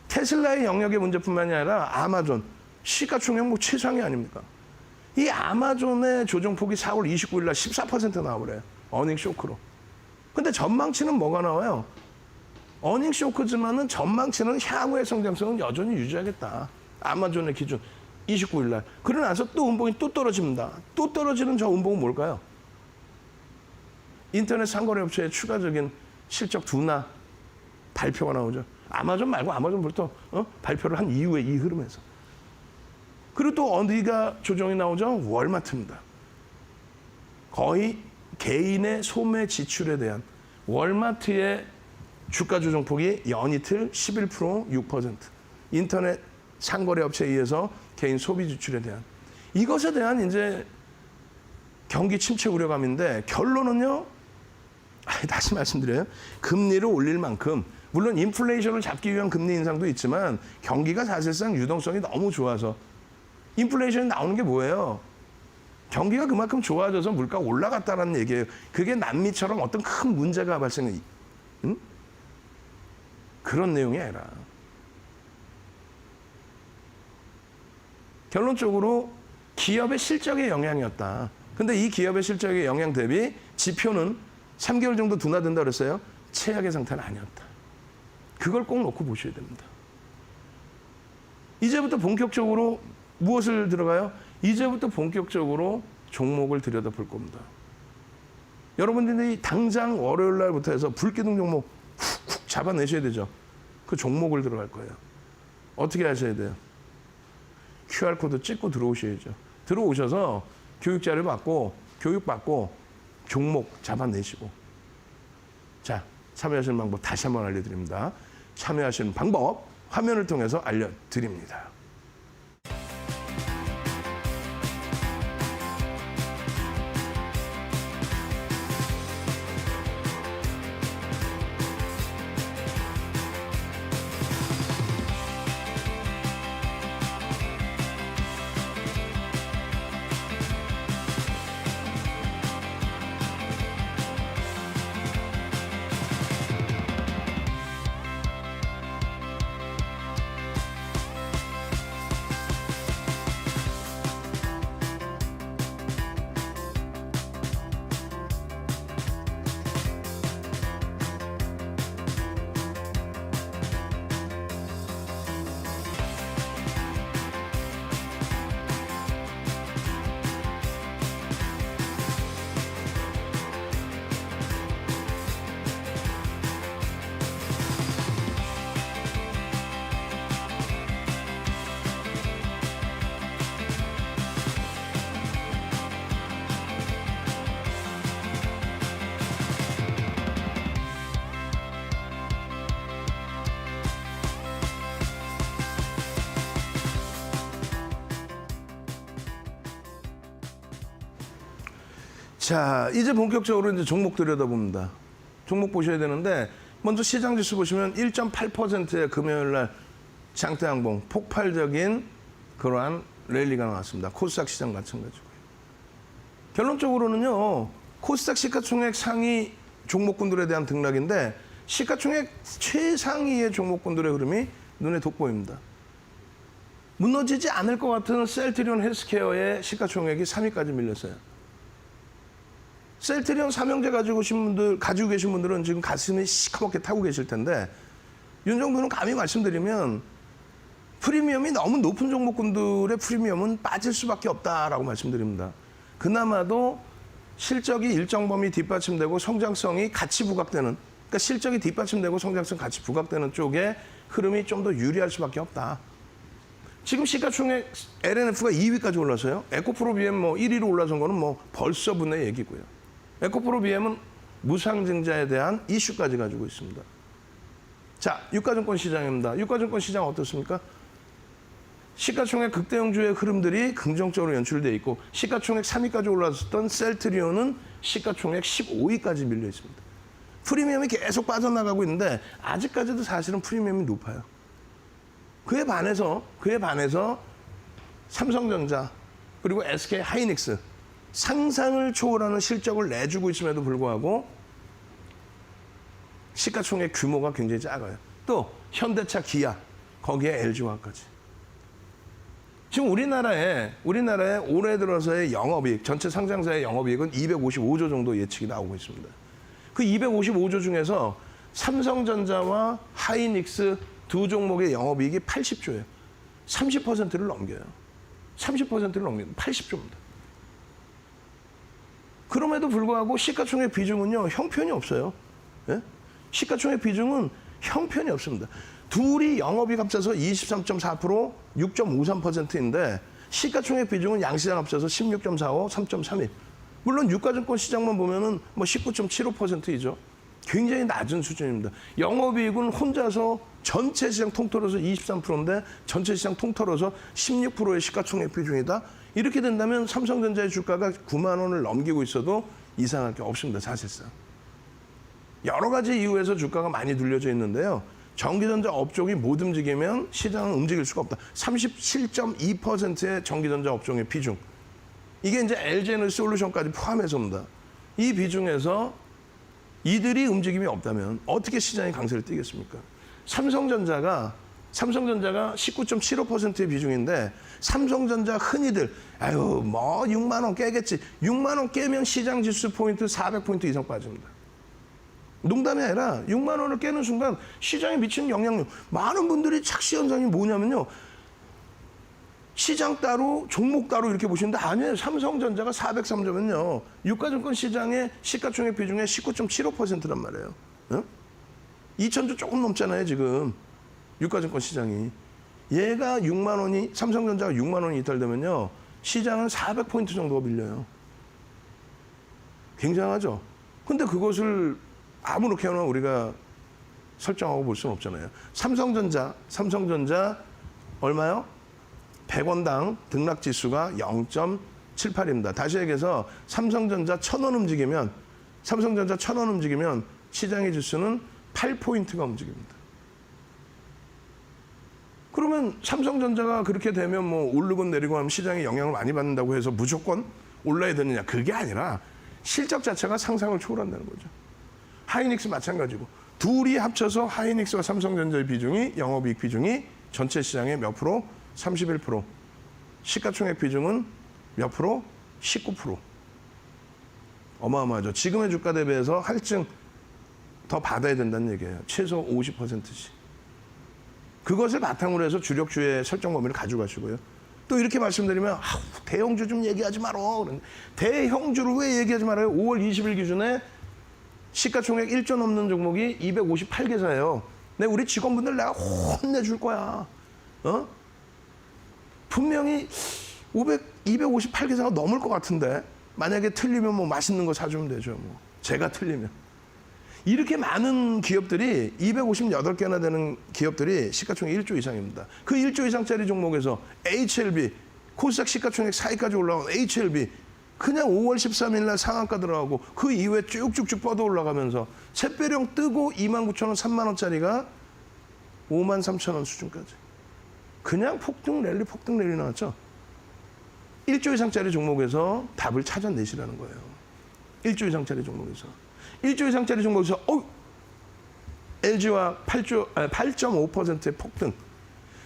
테슬라의 영역의 문제뿐만이 아니라 아마존. 시가총액 뭐 최상위 아닙니까? 이 아마존의 조정폭이 4월 29일 날 14% 나와버려요. 어닝 쇼크로. 근데 전망치는 뭐가 나와요? 어닝 쇼크지만은 전망치는 향후의 성장성은 여전히 유지하겠다. 아마존의 기준. 29일 날. 그러고 나서 또 음봉이 또 떨어집니다. 또 떨어지는 저 음봉은 뭘까요? 인터넷 상거래 업체의 추가적인 실적 둔화 발표가 나오죠. 아마존 말고 아마존부터 발표를 한 이후에 이 흐름에서. 그리고 또 어디가 조정이 나오죠? 월마트입니다. 거의 개인의 소매 지출에 대한 월마트의 주가 조정폭이 연이틀 11%, 6%. 인터넷 상거래 업체에 의해서 개인 소비 지출에 대한 이것에 대한 이제 경기 침체 우려감인데 결론은요. 다시 말씀드려요. 금리를 올릴 만큼 물론 인플레이션을 잡기 위한 금리 인상도 있지만 경기가 사실상 유동성이 너무 좋아서 인플레이션이 나오는 게 뭐예요? 경기가 그만큼 좋아져서 물가가 올라갔다는 얘기예요. 그게 남미처럼 어떤 큰 문제가 발생해. 그런 내용이 아니라 결론적으로 기업의 실적의 영향이었다. 근데 이 기업의 실적의 영향 대비 지표는 3개월 정도 둔화된다 그랬어요. 최악의 상태는 아니었다. 그걸 꼭 놓고 보셔야 됩니다. 이제부터 본격적으로 무엇을 들어가요? 이제부터 본격적으로 종목을 들여다볼 겁니다. 여러분들이 당장 월요일 날부터 해서 불기둥 종목 훅훅 잡아내셔야 되죠. 그 종목을 들어갈 거예요. 어떻게 하셔야 돼요? QR코드 찍고 들어오셔야죠. 들어오셔서 교육자를 받고 교육받고 종목 잡아내시고. 자, 참여하시는 방법 다시 한번 알려드립니다. 참여하시는 방법 화면을 통해서 알려드립니다. 자, 이제 본격적으로 이제 종목 들여다봅니다. 종목 보셔야 되는데 먼저 시장 지수 보시면 1.8%의 금요일 날 장대항봉 폭발적인 그러한 랠리가 나왔습니다. 코스닥 시장 마찬가지고요. 결론적으로는요. 코스닥 시가총액 상위 종목군들에 대한 등락인데 시가총액 최상위의 종목군들의 흐름이 눈에 돋보입니다. 무너지지 않을 것 같은 셀트리온 헬스케어의 시가총액이 3위까지 밀렸어요. 셀트리온 삼형제 가지고 계신 분들은 지금 가슴이 시커멓게 타고 계실 텐데 윤 정도는 감히 말씀드리면 프리미엄이 너무 높은 종목군들의 프리미엄은 빠질 수밖에 없다라고 말씀드립니다. 그나마도 실적이 일정 범위 뒷받침되고 성장성이 같이 부각되는, 그러니까 실적이 뒷받침되고 성장성 같이 부각되는 쪽에 흐름이 좀 더 유리할 수밖에 없다. 지금 시가총액 LNF가 2위까지 올라서요. 에코프로 BM 1위로 올라선 거는 벌써 분의 얘기고요. 에코프로 BM은 무상증자에 대한 이슈까지 가지고 있습니다. 자, 유가증권 시장입니다. 유가증권 시장 어떻습니까? 시가총액 극대형주의 흐름들이 긍정적으로 연출되어 있고 시가총액 3위까지 올랐었던 셀트리온은 시가총액 15위까지 밀려 있습니다. 프리미엄이 계속 빠져나가고 있는데 아직까지도 사실은 프리미엄이 높아요. 그에 반해서 삼성전자 그리고 SK 하이닉스 상상을 초월하는 실적을 내주고 있음에도 불구하고 시가총액 규모가 굉장히 작아요. 또 현대차, 기아, 거기에 LG화학까지. 지금 우리나라에 올해 들어서의 영업이익, 전체 상장사의 영업이익은 255조 정도 예측이 나오고 있습니다. 그 255조 중에서 삼성전자와 하이닉스 두 종목의 영업이익이 80조예요. 30%를 넘겨요. 30%를 넘깁니다. 80조입니다. 그럼에도 불구하고 시가총액 비중은요, 형편이 없어요. 예? 시가총액 비중은 형편이 없습니다. 둘이 영업이익 합쳐서 23.4%, 6.53%인데 시가총액 비중은 양시장 합쳐서 16.45, 3.31. 물론 유가증권 시장만 보면은 뭐 19.75%이죠. 굉장히 낮은 수준입니다. 영업이익은 혼자서 전체 시장 통틀어서 23%인데 전체 시장 통틀어서 16%의 시가총액 비중이다. 이렇게 된다면 삼성전자의 주가가 9만 원을 넘기고 있어도 이상할 게 없습니다. 사실상. 여러 가지 이유에서 주가가 많이 눌려져 있는데요. 전기전자 업종이 못 움직이면 시장은 움직일 수가 없다. 37.2%의 전기전자 업종의 비중. 이게 이제 LG에너지솔루션까지 포함해서입니다. 이 비중에서 이들이 움직임이 없다면 어떻게 시장이 강세를 띠겠습니까? 삼성전자가 19.75%의 비중인데 삼성전자 흔히들 아유 뭐 6만 원 깨겠지. 6만 원 깨면 시장 지수 포인트 400포인트 이상 빠집니다. 농담이 아니라 6만 원을 깨는 순간 시장에 미치는 영향력. 많은 분들이 착시 현상이 뭐냐면요. 시장 따로 종목 따로 이렇게 보시는데 아니에요. 삼성전자가 403점은요. 유가증권 시장의 시가총액 비중의 19.75%란 말이에요. 응? 2,000조 조금 넘잖아요. 지금 유가증권 시장이. 얘가 6만 원이 삼성전자가 6만 원이 이탈되면요. 시장은 400포인트 정도가 밀려요. 굉장하죠. 근데 그것을 아무렇게나 우리가 설정하고 볼 수는 없잖아요. 삼성전자 얼마요? 100원당 등락지수가 0.78입니다. 다시 얘기해서 삼성전자 1,000원 움직이면 시장의 지수는 8포인트가 움직입니다. 그러면 삼성전자가 그렇게 되면 뭐 오르고 내리고 하면 시장에 영향을 많이 받는다고 해서 무조건 올라야 되느냐. 그게 아니라 실적 자체가 상상을 초월한다는 거죠. 하이닉스 마찬가지고. 둘이 합쳐서 하이닉스와 삼성전자의 비중이 영업이익 비중이 전체 시장의 몇 프로? 31%. 시가총액 비중은 몇 프로? 19%. 어마어마하죠. 지금의 주가 대비해서 할증 더 받아야 된다는 얘기예요. 최소 50%씩. 그것을 바탕으로 해서 주력주의 설정 범위를 가져가시고요. 또 이렇게 말씀드리면 대형주 좀 얘기하지 마라. 대형주를 왜 얘기하지 말아요? 5월 20일 기준에 시가총액 1조 넘는 종목이 258개사예요. 우리 직원분들 내가 혼내줄 거야. 분명히 258개사가 넘을 것 같은데 만약에 틀리면 뭐 맛있는 거 사주면 되죠. 뭐. 제가 틀리면. 이렇게 많은 기업들이 258개나 되는 기업들이 시가총액 1조 이상입니다. 그 1조 이상짜리 종목에서 HLB, 코스닥 시가총액 4위까지 올라온 HLB 그냥 5월 13일 날 상한가 들어가고 그 이후에 쭉쭉쭉 뻗어 올라가면서 샛별형 뜨고 29,000원, 3만 원짜리가 53,000원 수준까지. 그냥 폭등 랠리 나왔죠. 1조 이상짜리 종목에서 답을 찾아내시라는 거예요. 1조 이상짜리 종목에서. 1조 이상짜리 종목에서 LG와 8.5%의 폭등.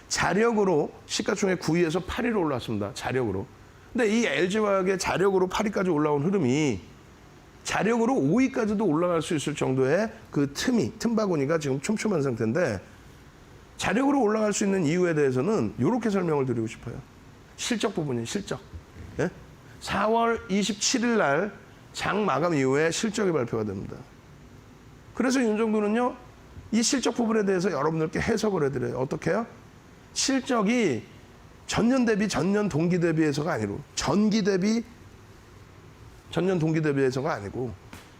자력으로 시가총액 9위에서 8위로 올라왔습니다. 자력으로. 근데 이 LG화학의 자력으로 8위까지 올라온 흐름이 자력으로 5위까지도 올라갈 수 있을 정도의 그 틈바구니가 지금 촘촘한 상태인데 자력으로 올라갈 수 있는 이유에 대해서는 이렇게 설명을 드리고 싶어요. 실적 부분이 실적. 예? 4월 27일 날 장 마감 이후에 실적이 발표가 됩니다. 그래서 윤 정부는요. 이 실적 부분에 대해서 여러분들께 해석을 해드려요. 어떻게 해요? 실적이 전년 대비 전년 동기 대비해서가 아니고 전년 동기 대비해서가 아니고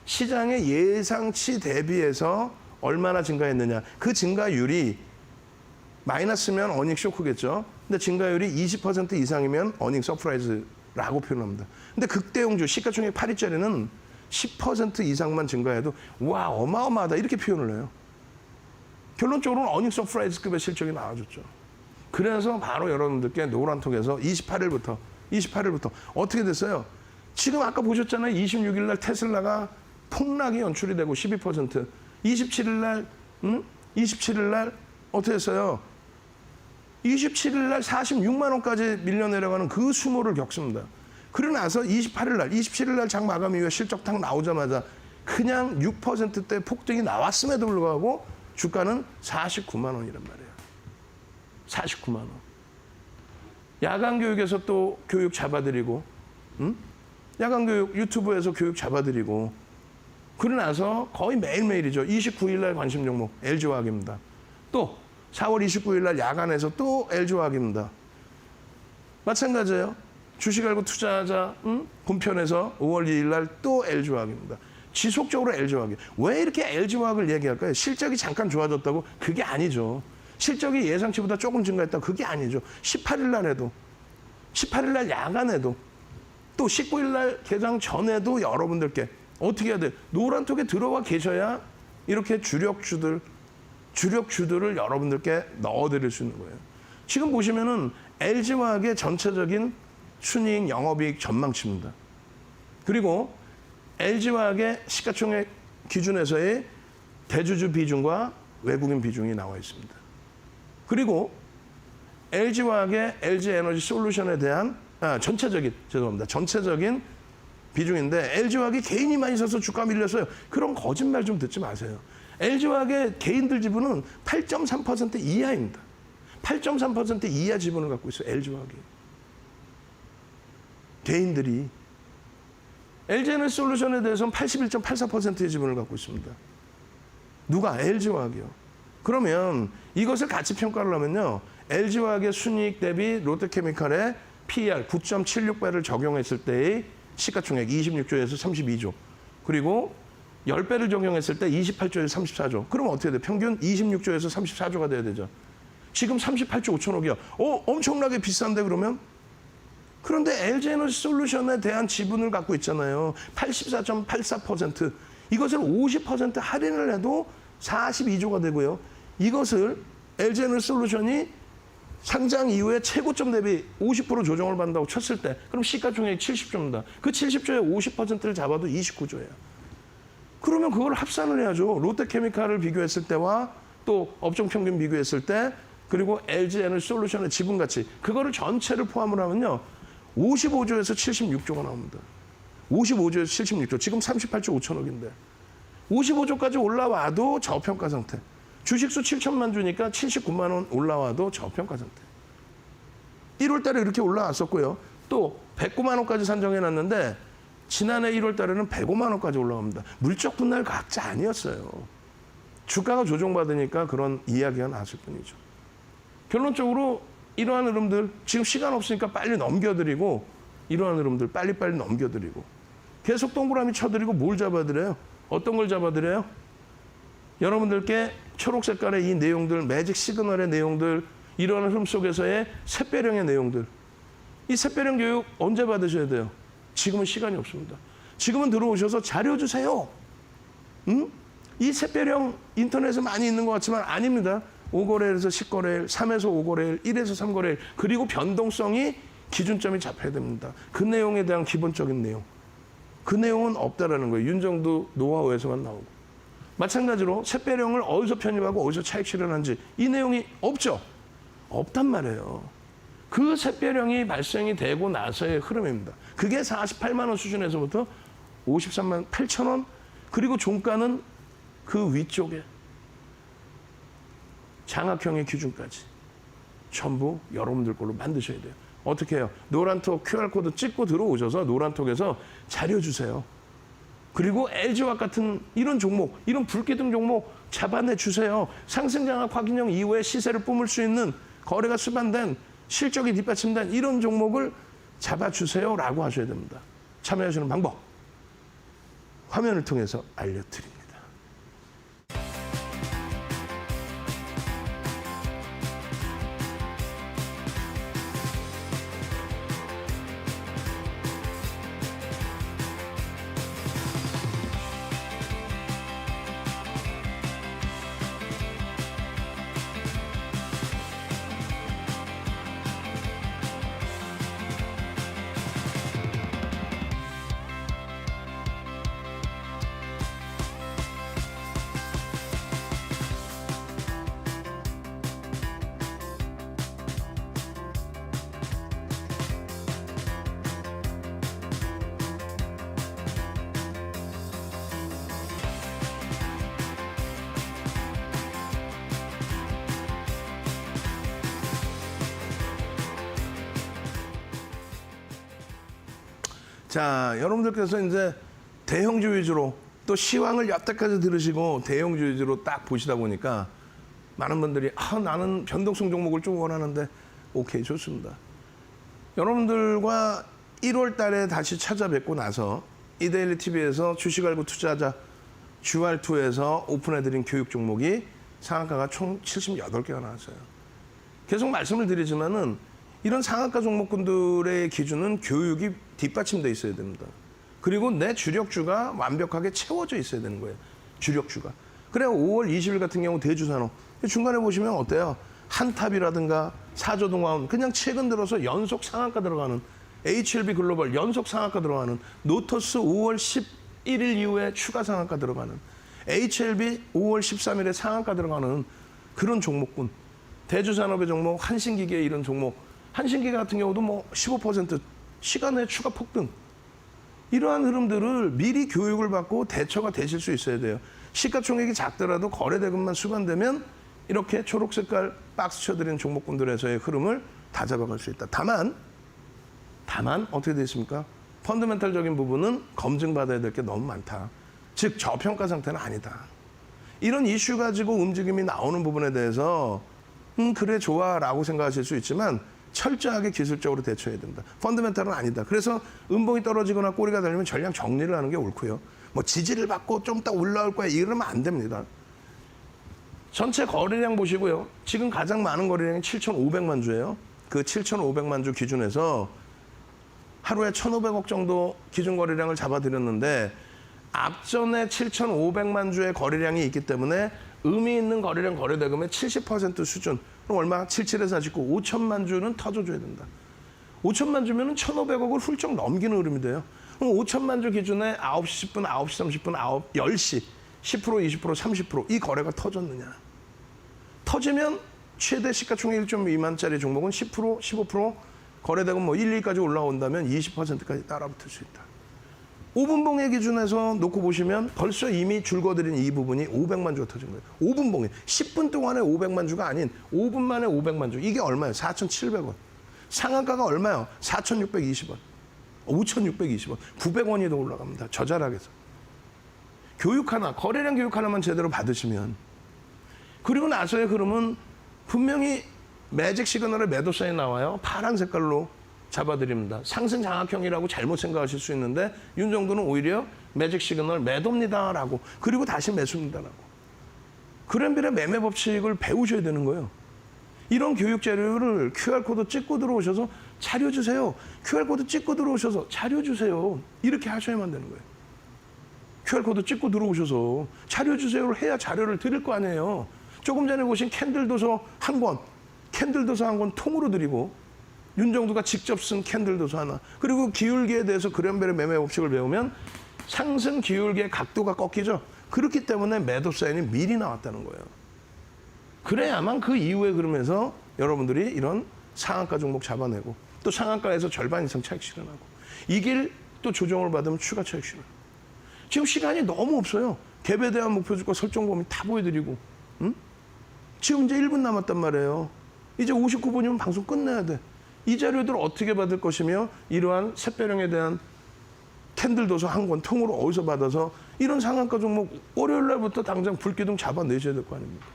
시장의 예상치 대비해서 얼마나 증가했느냐. 그 증가율이 마이너스면 어닝 쇼크겠죠. 근데 증가율이 20% 이상이면 어닝 서프라이즈라고 표현합니다. 근데 극대형주 시가총액 8위짜리는 10% 이상만 증가해도 와 어마어마하다 이렇게 표현을 해요. 결론적으로는 어닝 서프라이즈급의 실적이 나와줬죠. 그래서 바로 여러분들께 노란톡에서 28일부터 어떻게 됐어요? 지금 아까 보셨잖아요. 26일 날 테슬라가 폭락이 연출이 되고 12%. 27일 날 어떻게 했어요? 27일 날 46만 원까지 밀려 내려가는 그 수모를 겪습니다. 그러고 나서 27일 날 장 마감 이후에 실적 딱 나오자마자 그냥 6%대 폭등이 나왔음에도 불구하고 주가는 49만 원이란 말이에요. 49만 원. 야간 교육에서 또 교육 잡아드리고, 야간 교육 유튜브에서 교육 잡아드리고, 그러고 나서 거의 매일매일이죠. 29일 날 관심 종목 LG화학입니다. 또 4월 29일 날 야간에서 또 LG화학입니다. 마찬가지예요. 주식 알고 투자하자 본편에서 5월 2일 날 또 LG화학입니다. 지속적으로 LG화학이에요. 왜 이렇게 LG화학을 얘기할까요? 실적이 잠깐 좋아졌다고? 그게 아니죠. 실적이 예상치보다 조금 증가했다고? 그게 아니죠. 18일 날에도, 18일 날 야간에도, 또 19일 날 개장 전에도 여러분들께 어떻게 해야 돼? 노란톡에 들어와 계셔야 이렇게 주력주들을 여러분들께 넣어드릴 수 있는 거예요. 지금 보시면은 LG화학의 전체적인 순이익, 영업이익 전망치입니다. 그리고 LG화학의 시가총액 기준에서의 대주주 비중과 외국인 비중이 나와 있습니다. 그리고 LG화학의 LG에너지솔루션에 대한 전체적인 비중인데 LG화학이 개인이 많이 사서 주가 밀렸어요. 그런 거짓말 좀 듣지 마세요. LG화학의 개인들 지분은 8.3% 이하입니다. 8.3% 이하 지분을 갖고 있어요. LG화학이. 개인들이. LG에너지솔루션에 대해서는 81.84%의 지분을 갖고 있습니다. 누가? LG화학이요. 그러면 이것을 가치 평가를 하면요. LG화학의 순이익 대비 롯데케미칼의 PER 9.76배를 적용했을 때의 시가총액 26조에서 32조. 그리고 10배를 적용했을 때 28조에서 34조. 그럼 어떻게 돼? 평균 26조에서 34조가 돼야 되죠. 지금 38조 5천억이야. 엄청나게 비싼데 그러면? 그런데 LG에너지솔루션에 대한 지분을 갖고 있잖아요. 84.84%. 이것을 50% 할인을 해도 42조가 되고요. 이것을 LG에너지솔루션이 상장 이후에 최고점 대비 50% 조정을 받는다고 쳤을 때 그럼 시가총액이 70조입니다. 그 70조의 50%를 잡아도 29조예요. 그러면 그걸 합산을 해야죠. 롯데케미칼을 비교했을 때와 또 업종 평균 비교했을 때 그리고 LG에너지솔루션의 지분 가치 그거를 전체를 포함을 하면요. 55조에서 76조가 나옵니다. 55조에서 76조. 지금 38조 5천억인데. 55조까지 올라와도 저평가 상태. 주식수 7천만 주니까 79만 원 올라와도 저평가 상태. 1월 달에 이렇게 올라왔었고요. 또 109만 원까지 산정해놨는데 지난해 1월 달에는 105만 원까지 올라갑니다. 물적 분할 각자 아니었어요. 주가가 조정받으니까 그런 이야기가 나왔을 뿐이죠. 결론적으로 이러한 흐름들 지금 시간 없으니까 빨리 넘겨드리고 이러한 흐름들 빨리빨리 넘겨드리고 계속 동그라미 쳐드리고 뭘 잡아드려요? 어떤 걸 잡아드려요? 여러분들께 초록 색깔의 이 내용들, 매직 시그널의 내용들, 이러한 흐름 속에서의 샛배령의 내용들. 이 샛배령 교육 언제 받으셔야 돼요? 지금은 시간이 없습니다. 지금은 들어오셔서 자료 주세요. 이 샛배령 인터넷에 많이 있는 것 같지만 아닙니다. 5거래일에서 10거래일, 3에서 5거래일, 1에서 3거래일, 그리고 변동성이 기준점이 잡혀야 됩니다. 그 내용에 대한 기본적인 내용. 그 내용은 없다라는 거예요. 윤정두 노하우에서만 나오고. 마찬가지로 샛배령을 어디서 편입하고 어디서 차익 실현한지 이 내용이 없죠. 없단 말이에요. 그 샛배령이 발생이 되고 나서의 흐름입니다. 그게 48만 원 수준에서부터 53만 8천 원 그리고 종가는 그 위쪽에 장학형의 기준까지 전부 여러분들 걸로 만드셔야 돼요. 어떻게 해요? 노란톡 QR코드 찍고 들어오셔서 노란톡에서 자료 주세요. 그리고 LG화학 같은 이런 종목, 이런 불기둥 종목 잡아내 주세요. 상승장학 확인형 이후에 시세를 뿜을 수 있는 거래가 수반된 실적이 뒷받침된 이런 종목을 잡아주세요라고 하셔야 됩니다. 참여하시는 방법 화면을 통해서 알려드립니다. 자, 여러분들께서 이제 대형주 위주로 또 시황을 여태까지 들으시고 대형주 위주로 딱 보시다 보니까 많은 분들이 나는 변동성 종목을 좀 원하는데 오케이, 좋습니다. 여러분들과 1월 달에 다시 찾아뵙고 나서 이데일리 TV에서 주식 알고 투자하자 GR2에서 오픈해드린 교육 종목이 상한가가 총 78개가 나왔어요. 계속 말씀을 드리지만은 이런 상한가 종목군들의 기준은 교육이 뒷받침돼 있어야 됩니다. 그리고 내 주력주가 완벽하게 채워져 있어야 되는 거예요. 주력주가. 그래야 5월 20일 같은 경우 대주산업. 중간에 보시면 어때요? 한탑이라든가 사조동화운 그냥 최근 들어서 연속 상한가 들어가는 HLB 글로벌 연속 상한가 들어가는 노터스 5월 11일 이후에 추가 상한가 들어가는 HLB 5월 13일에 상한가 들어가는 그런 종목군. 대주산업의 종목, 한신기계 이런 종목. 한신기계 같은 경우도 뭐 15% 시간의 추가 폭등. 이러한 흐름들을 미리 교육을 받고 대처가 되실 수 있어야 돼요. 시가총액이 작더라도 거래대금만 수반되면 이렇게 초록 색깔 박스 쳐드린 종목군들에서의 흐름을 다 잡아갈 수 있다. 다만 어떻게 되어 있습니까? 펀더멘탈적인 부분은 검증받아야 될 게 너무 많다. 즉 저평가 상태는 아니다. 이런 이슈 가지고 움직임이 나오는 부분에 대해서 그래 좋아라고 생각하실 수 있지만 철저하게 기술적으로 대처해야 된다. 펀더멘탈은 아니다. 그래서 음봉이 떨어지거나 꼬리가 달리면 전량 정리를 하는 게 옳고요. 뭐 지지를 받고 좀 이따 올라올 거야 이러면 안 됩니다. 전체 거래량 보시고요. 지금 가장 많은 거래량이 7,500만 주예요. 그 7,500만 주 기준에서 하루에 1,500억 정도 기준 거래량을 잡아드렸는데 앞전에 7,500만 주의 거래량이 있기 때문에 의미 있는 거래량 거래대금의 70% 수준. 그럼 얼마? 77에서 49. 5천만 주는 터져줘야 된다. 5천만 주면 1,500억을 훌쩍 넘기는 흐름이 돼요. 그럼 5천만 주 기준에 9시 10분, 9시 30분, 10시 10%, 20%, 30%이 거래가 터졌느냐. 터지면 최대 시가총액 1.2만짜리 종목은 10%, 15% 거래대금 뭐 1, 2까지 올라온다면 20%까지 따라붙을 수 있다. 5분봉의 기준에서 놓고 보시면 벌써 이미 줄거드린 이 부분이 500만 주가 터진 거예요. 5분봉에 10분 동안에 500만 주가 아닌 5분 만에 500만 주. 이게 얼마예요? 4,700원. 상한가가 얼마예요? 4,620원. 5,620원. 900원이 더 올라갑니다. 저자락에서. 교육 하나, 거래량 교육 하나만 제대로 받으시면 그리고 나서의 흐름은 분명히 매직 시그널의 매도 사인 나와요. 파란 색깔로 잡아드립니다. 상승 장악형이라고 잘못 생각하실 수 있는데 윤정도는 오히려 매직 시그널 매도입니다라고 그리고 다시 매수입니다라고. 그랜빌의 매매 법칙을 배우셔야 되는 거예요. 이런 교육 자료를 QR코드 찍고 들어오셔서 자료 주세요. QR코드 찍고 들어오셔서 자료 주세요. 이렇게 하셔야만 되는 거예요. QR코드 찍고 들어오셔서 자료 주세요를 해야 자료를 드릴 거 아니에요. 조금 전에 보신 캔들 도서 한 권, 캔들 도서 한 권 통으로 드리고 윤정두가 직접 쓴 캔들 도서 하나. 그리고 기울기에 대해서 그랜벨의 매매 법칙을 배우면 상승 기울기의 각도가 꺾이죠. 그렇기 때문에 매도 사인이 미리 나왔다는 거예요. 그래야만 그 이후에 그러면서 여러분들이 이런 상한가 종목 잡아내고 또 상한가에서 절반 이상 차익 실현하고 이 길 또 조정을 받으면 추가 차익 실현. 지금 시간이 너무 없어요. 갭에 대한 목표주가 설정 범위 다 보여드리고 지금 이제 1분 남았단 말이에요. 이제 59분이면 방송 끝내야 돼. 이 자료들을 어떻게 받을 것이며 이러한 샛별형에 대한 캔들 도서 한 권 통으로 어디서 받아서 이런 상한가 종목 월요일 날부터 당장 불기둥 잡아내셔야 될 거 아닙니까?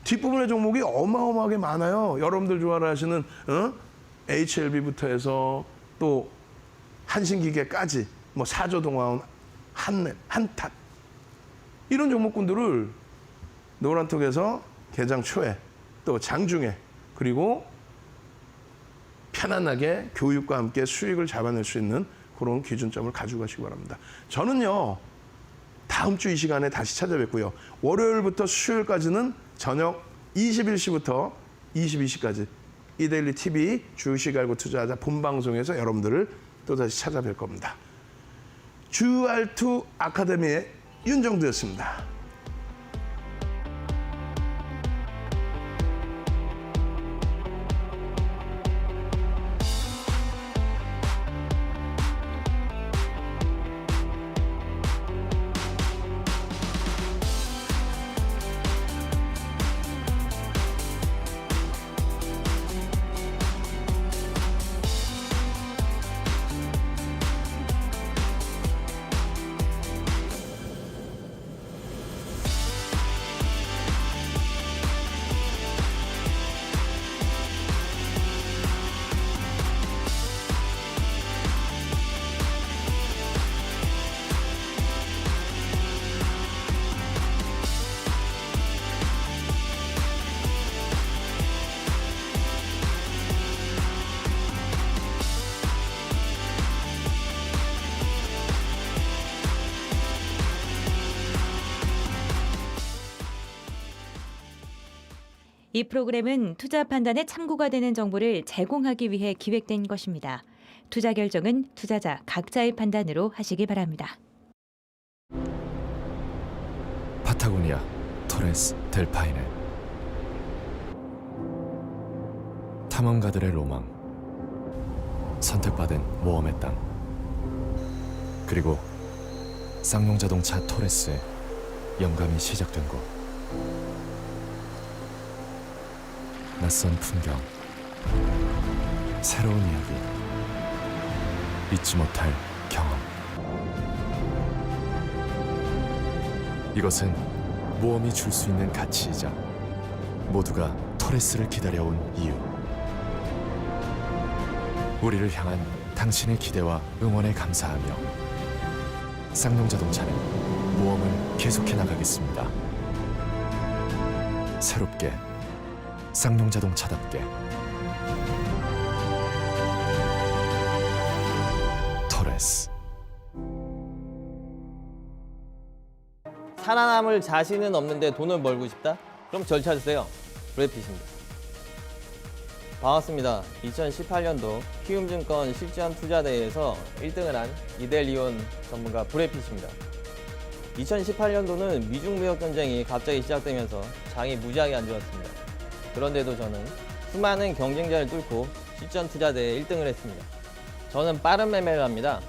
뒷부분의 종목이 어마어마하게 많아요. 여러분들 좋아하시는 HLB부터 해서 또 한신기계까지 뭐 사조동화운, 한랩, 한탑 이런 종목군들을 노란톡에서 개장 초에 또 장중에 그리고 편안하게 교육과 함께 수익을 잡아낼 수 있는 그런 기준점을 가지고 가시기 바랍니다. 저는요. 다음 주 이 시간에 다시 찾아뵙고요. 월요일부터 수요일까지는 저녁 21시부터 22시까지 이데일리 TV 주식 알고 투자하자 본방송에서 여러분들을 또다시 찾아뵐 겁니다. GR2 아카데미의 윤정두였습니다. 이 프로그램은 투자 판단에 참고가 되는 정보를 제공하기 위해 기획된 것입니다. 투자 결정은 투자자 각자의 판단으로 하시기 바랍니다. 파타고니아, 토레스 델 파이네. 탐험가들의 로망, 선택받은 모험의 땅, 그리고 쌍용자동차 토레스의 영감이 시작된 곳. 낯선 풍경, 새로운 이야기, 잊지 못할 경험. 이것은 모험이 줄 수 있는 가치이자 모두가 토레스를 기다려온 이유. 우리를 향한 당신의 기대와 응원에 감사하며 쌍용자동차는 모험을 계속해 나가겠습니다. 새롭게 쌍용자동차답게 토레스. 살아남을 자신은 없는데 돈을 벌고 싶다? 그럼 절 찾으세요. 브래핏입니다. 반갑습니다. 2018년도 키움증권 실전 투자대회에서 1등을 한 이델리온 전문가 브래핏입니다. 2018년도는 미중 무역 전쟁이 갑자기 시작되면서 장이 무지하게 안 좋았습니다. 그런데도 저는 수많은 경쟁자를 뚫고 실전 투자대회에 1등을 했습니다. 저는 빠른 매매를 합니다.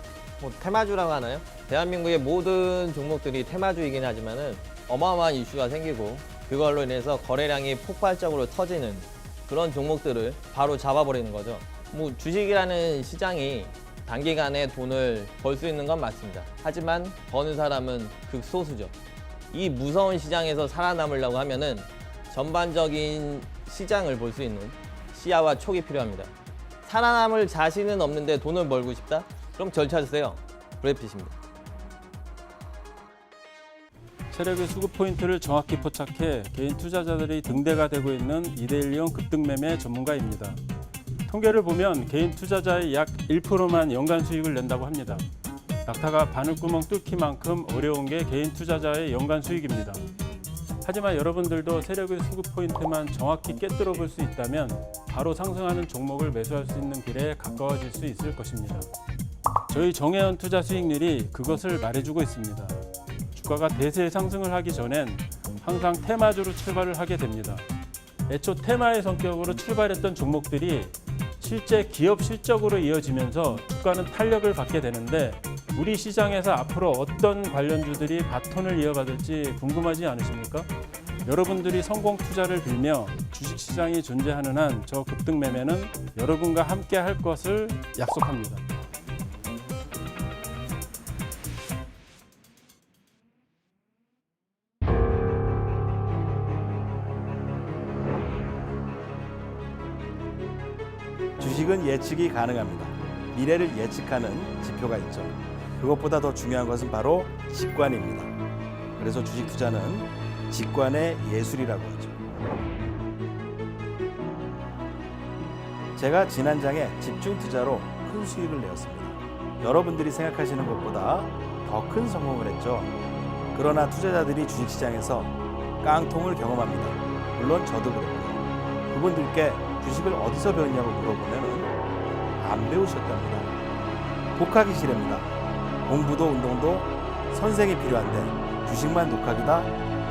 테마주라고 하나요? 대한민국의 모든 종목들이 테마주이긴 하지만은 어마어마한 이슈가 생기고 그걸로 인해서 거래량이 폭발적으로 터지는 그런 종목들을 바로 잡아버리는 거죠. 주식이라는 시장이 단기간에 돈을 벌 수 있는 건 맞습니다. 하지만 버는 사람은 극소수죠. 이 무서운 시장에서 살아남으려고 하면은 전반적인 시장을 볼 수 있는 시야와 촉이 필요합니다. 살아남을 자신은 없는데 돈을 벌고 싶다? 그럼 절 찾으세요. 브래핏입니다. 세력의 수급 포인트를 정확히 포착해 개인 투자자들이 등대가 되고 있는 이데일리온 급등매매 전문가입니다. 통계를 보면 개인 투자자의 약 1%만 연간 수익을 낸다고 합니다. 낙타가 바늘구멍 뚫기만큼 어려운 게 개인 투자자의 연간 수익입니다. 하지만 여러분들도 세력의 수급 포인트만 정확히 꿰뚫어 볼 수 있다면 바로 상승하는 종목을 매수할 수 있는 길에 가까워질 수 있을 것입니다. 저희 정혜원 투자 수익률이 그것을 말해주고 있습니다. 주가가 대세 상승을 하기 전엔 항상 테마주로 출발을 하게 됩니다. 애초 테마의 성격으로 출발했던 종목들이 실제 기업 실적으로 이어지면서 주가는 탄력을 받게 되는데 우리 시장에서 앞으로 어떤 관련주들이 바톤을 이어받을지 궁금하지 않으십니까? 여러분들이 성공 투자를 빌며 주식시장이 존재하는 한 저 급등매매는 여러분과 함께 할 것을 약속합니다. 주식은 예측이 가능합니다. 미래를 예측하는 지표가 있죠. 그것보다 더 중요한 것은 바로 직관입니다. 그래서 주식 투자는 직관의 예술이라고 하죠. 제가 지난 장에 집중 투자로 큰 수익을 내었습니다. 여러분들이 생각하시는 것보다 더 큰 성공을 했죠. 그러나 투자자들이 주식시장에서 깡통을 경험합니다. 물론 저도 그랬고요. 그분들께 주식을 어디서 배웠냐고 물어보면 안 배우셨답니다. 독하기 싫습니다. 공부도 운동도 선생이 필요한데 주식만 독하기다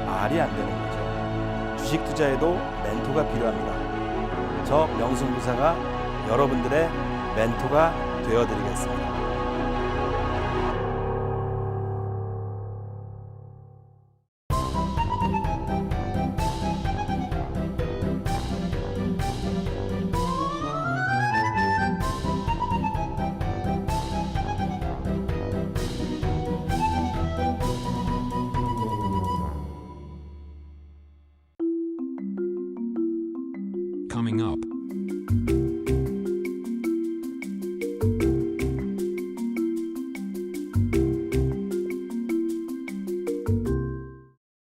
말이 안 되는 거죠. 주식 투자에도 멘토가 필요합니다. 저 명승부사가 여러분들의 멘토가 되어드리겠습니다. Coming up.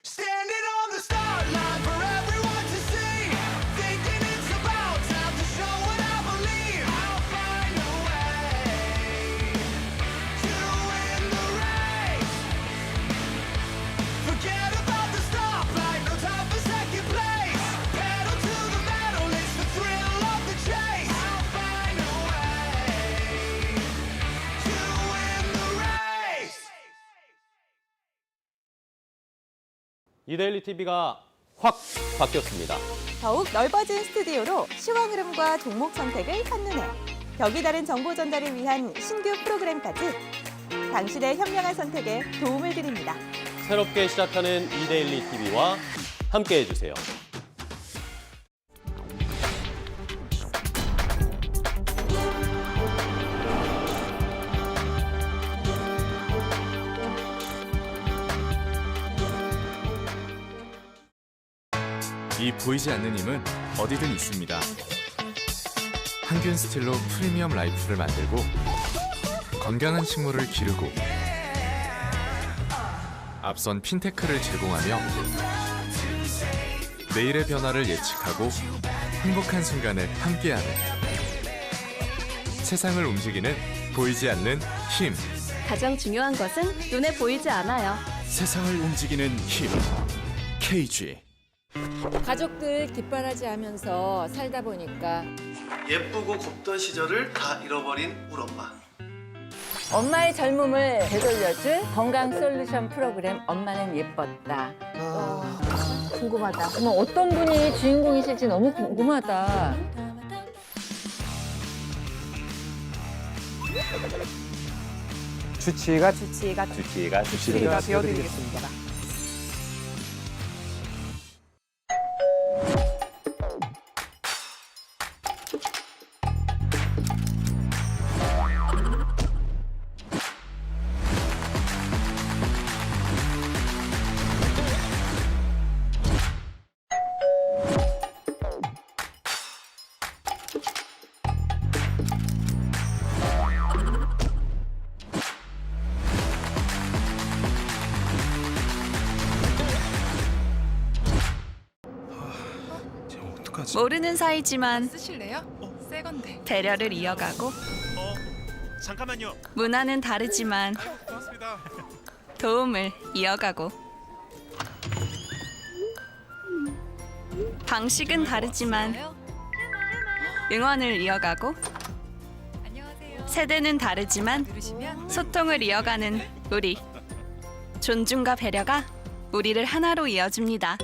Standing on the start line for everyone to see. Thinking it's about time to show what I believe. I'll find a way to win the race. Forget about the stoplight, no time for second place. Pedal to 이데일리 TV가 확 바뀌었습니다. 더욱 넓어진 스튜디오로 시황 흐름과 종목 선택을 한눈에, 격이 다른 정보 전달을 위한 신규 프로그램까지 당신의 현명한 선택에 도움을 드립니다. 새롭게 시작하는 이데일리 TV와 함께해 주세요. 이 보이지 않는 힘은 어디든 있습니다. 항균 스틸로 프리미엄 라이프를 만들고 건강한 식물을 기르고 앞선 핀테크를 제공하며 내일의 변화를 예측하고 행복한 순간을 함께하는 세상을 움직이는 보이지 않는 힘. 가장 중요한 것은 눈에 보이지 않아요. 세상을 움직이는 힘. KG. 가족들 뒷바라지하면서 살다 보니까 예쁘고 곱던 시절을 다 잃어버린 우리 엄마. 엄마의 젊음을 되돌려줄 건강 솔루션 프로그램 엄마는 예뻤다. 궁금하다. 정말 어떤 분이 주인공이실지 너무 궁금하다. 주치의가 배워드리겠습니다. 모르는 사이지만 배려를 이어가고 잠깐만요. 문화는 다르지만 도움을 이어가고 방식은 다르지만 응원을 이어가고 세대는 다르지만 소통을 이어가는 우리 존중과 배려가 우리를 하나로 이어줍니다.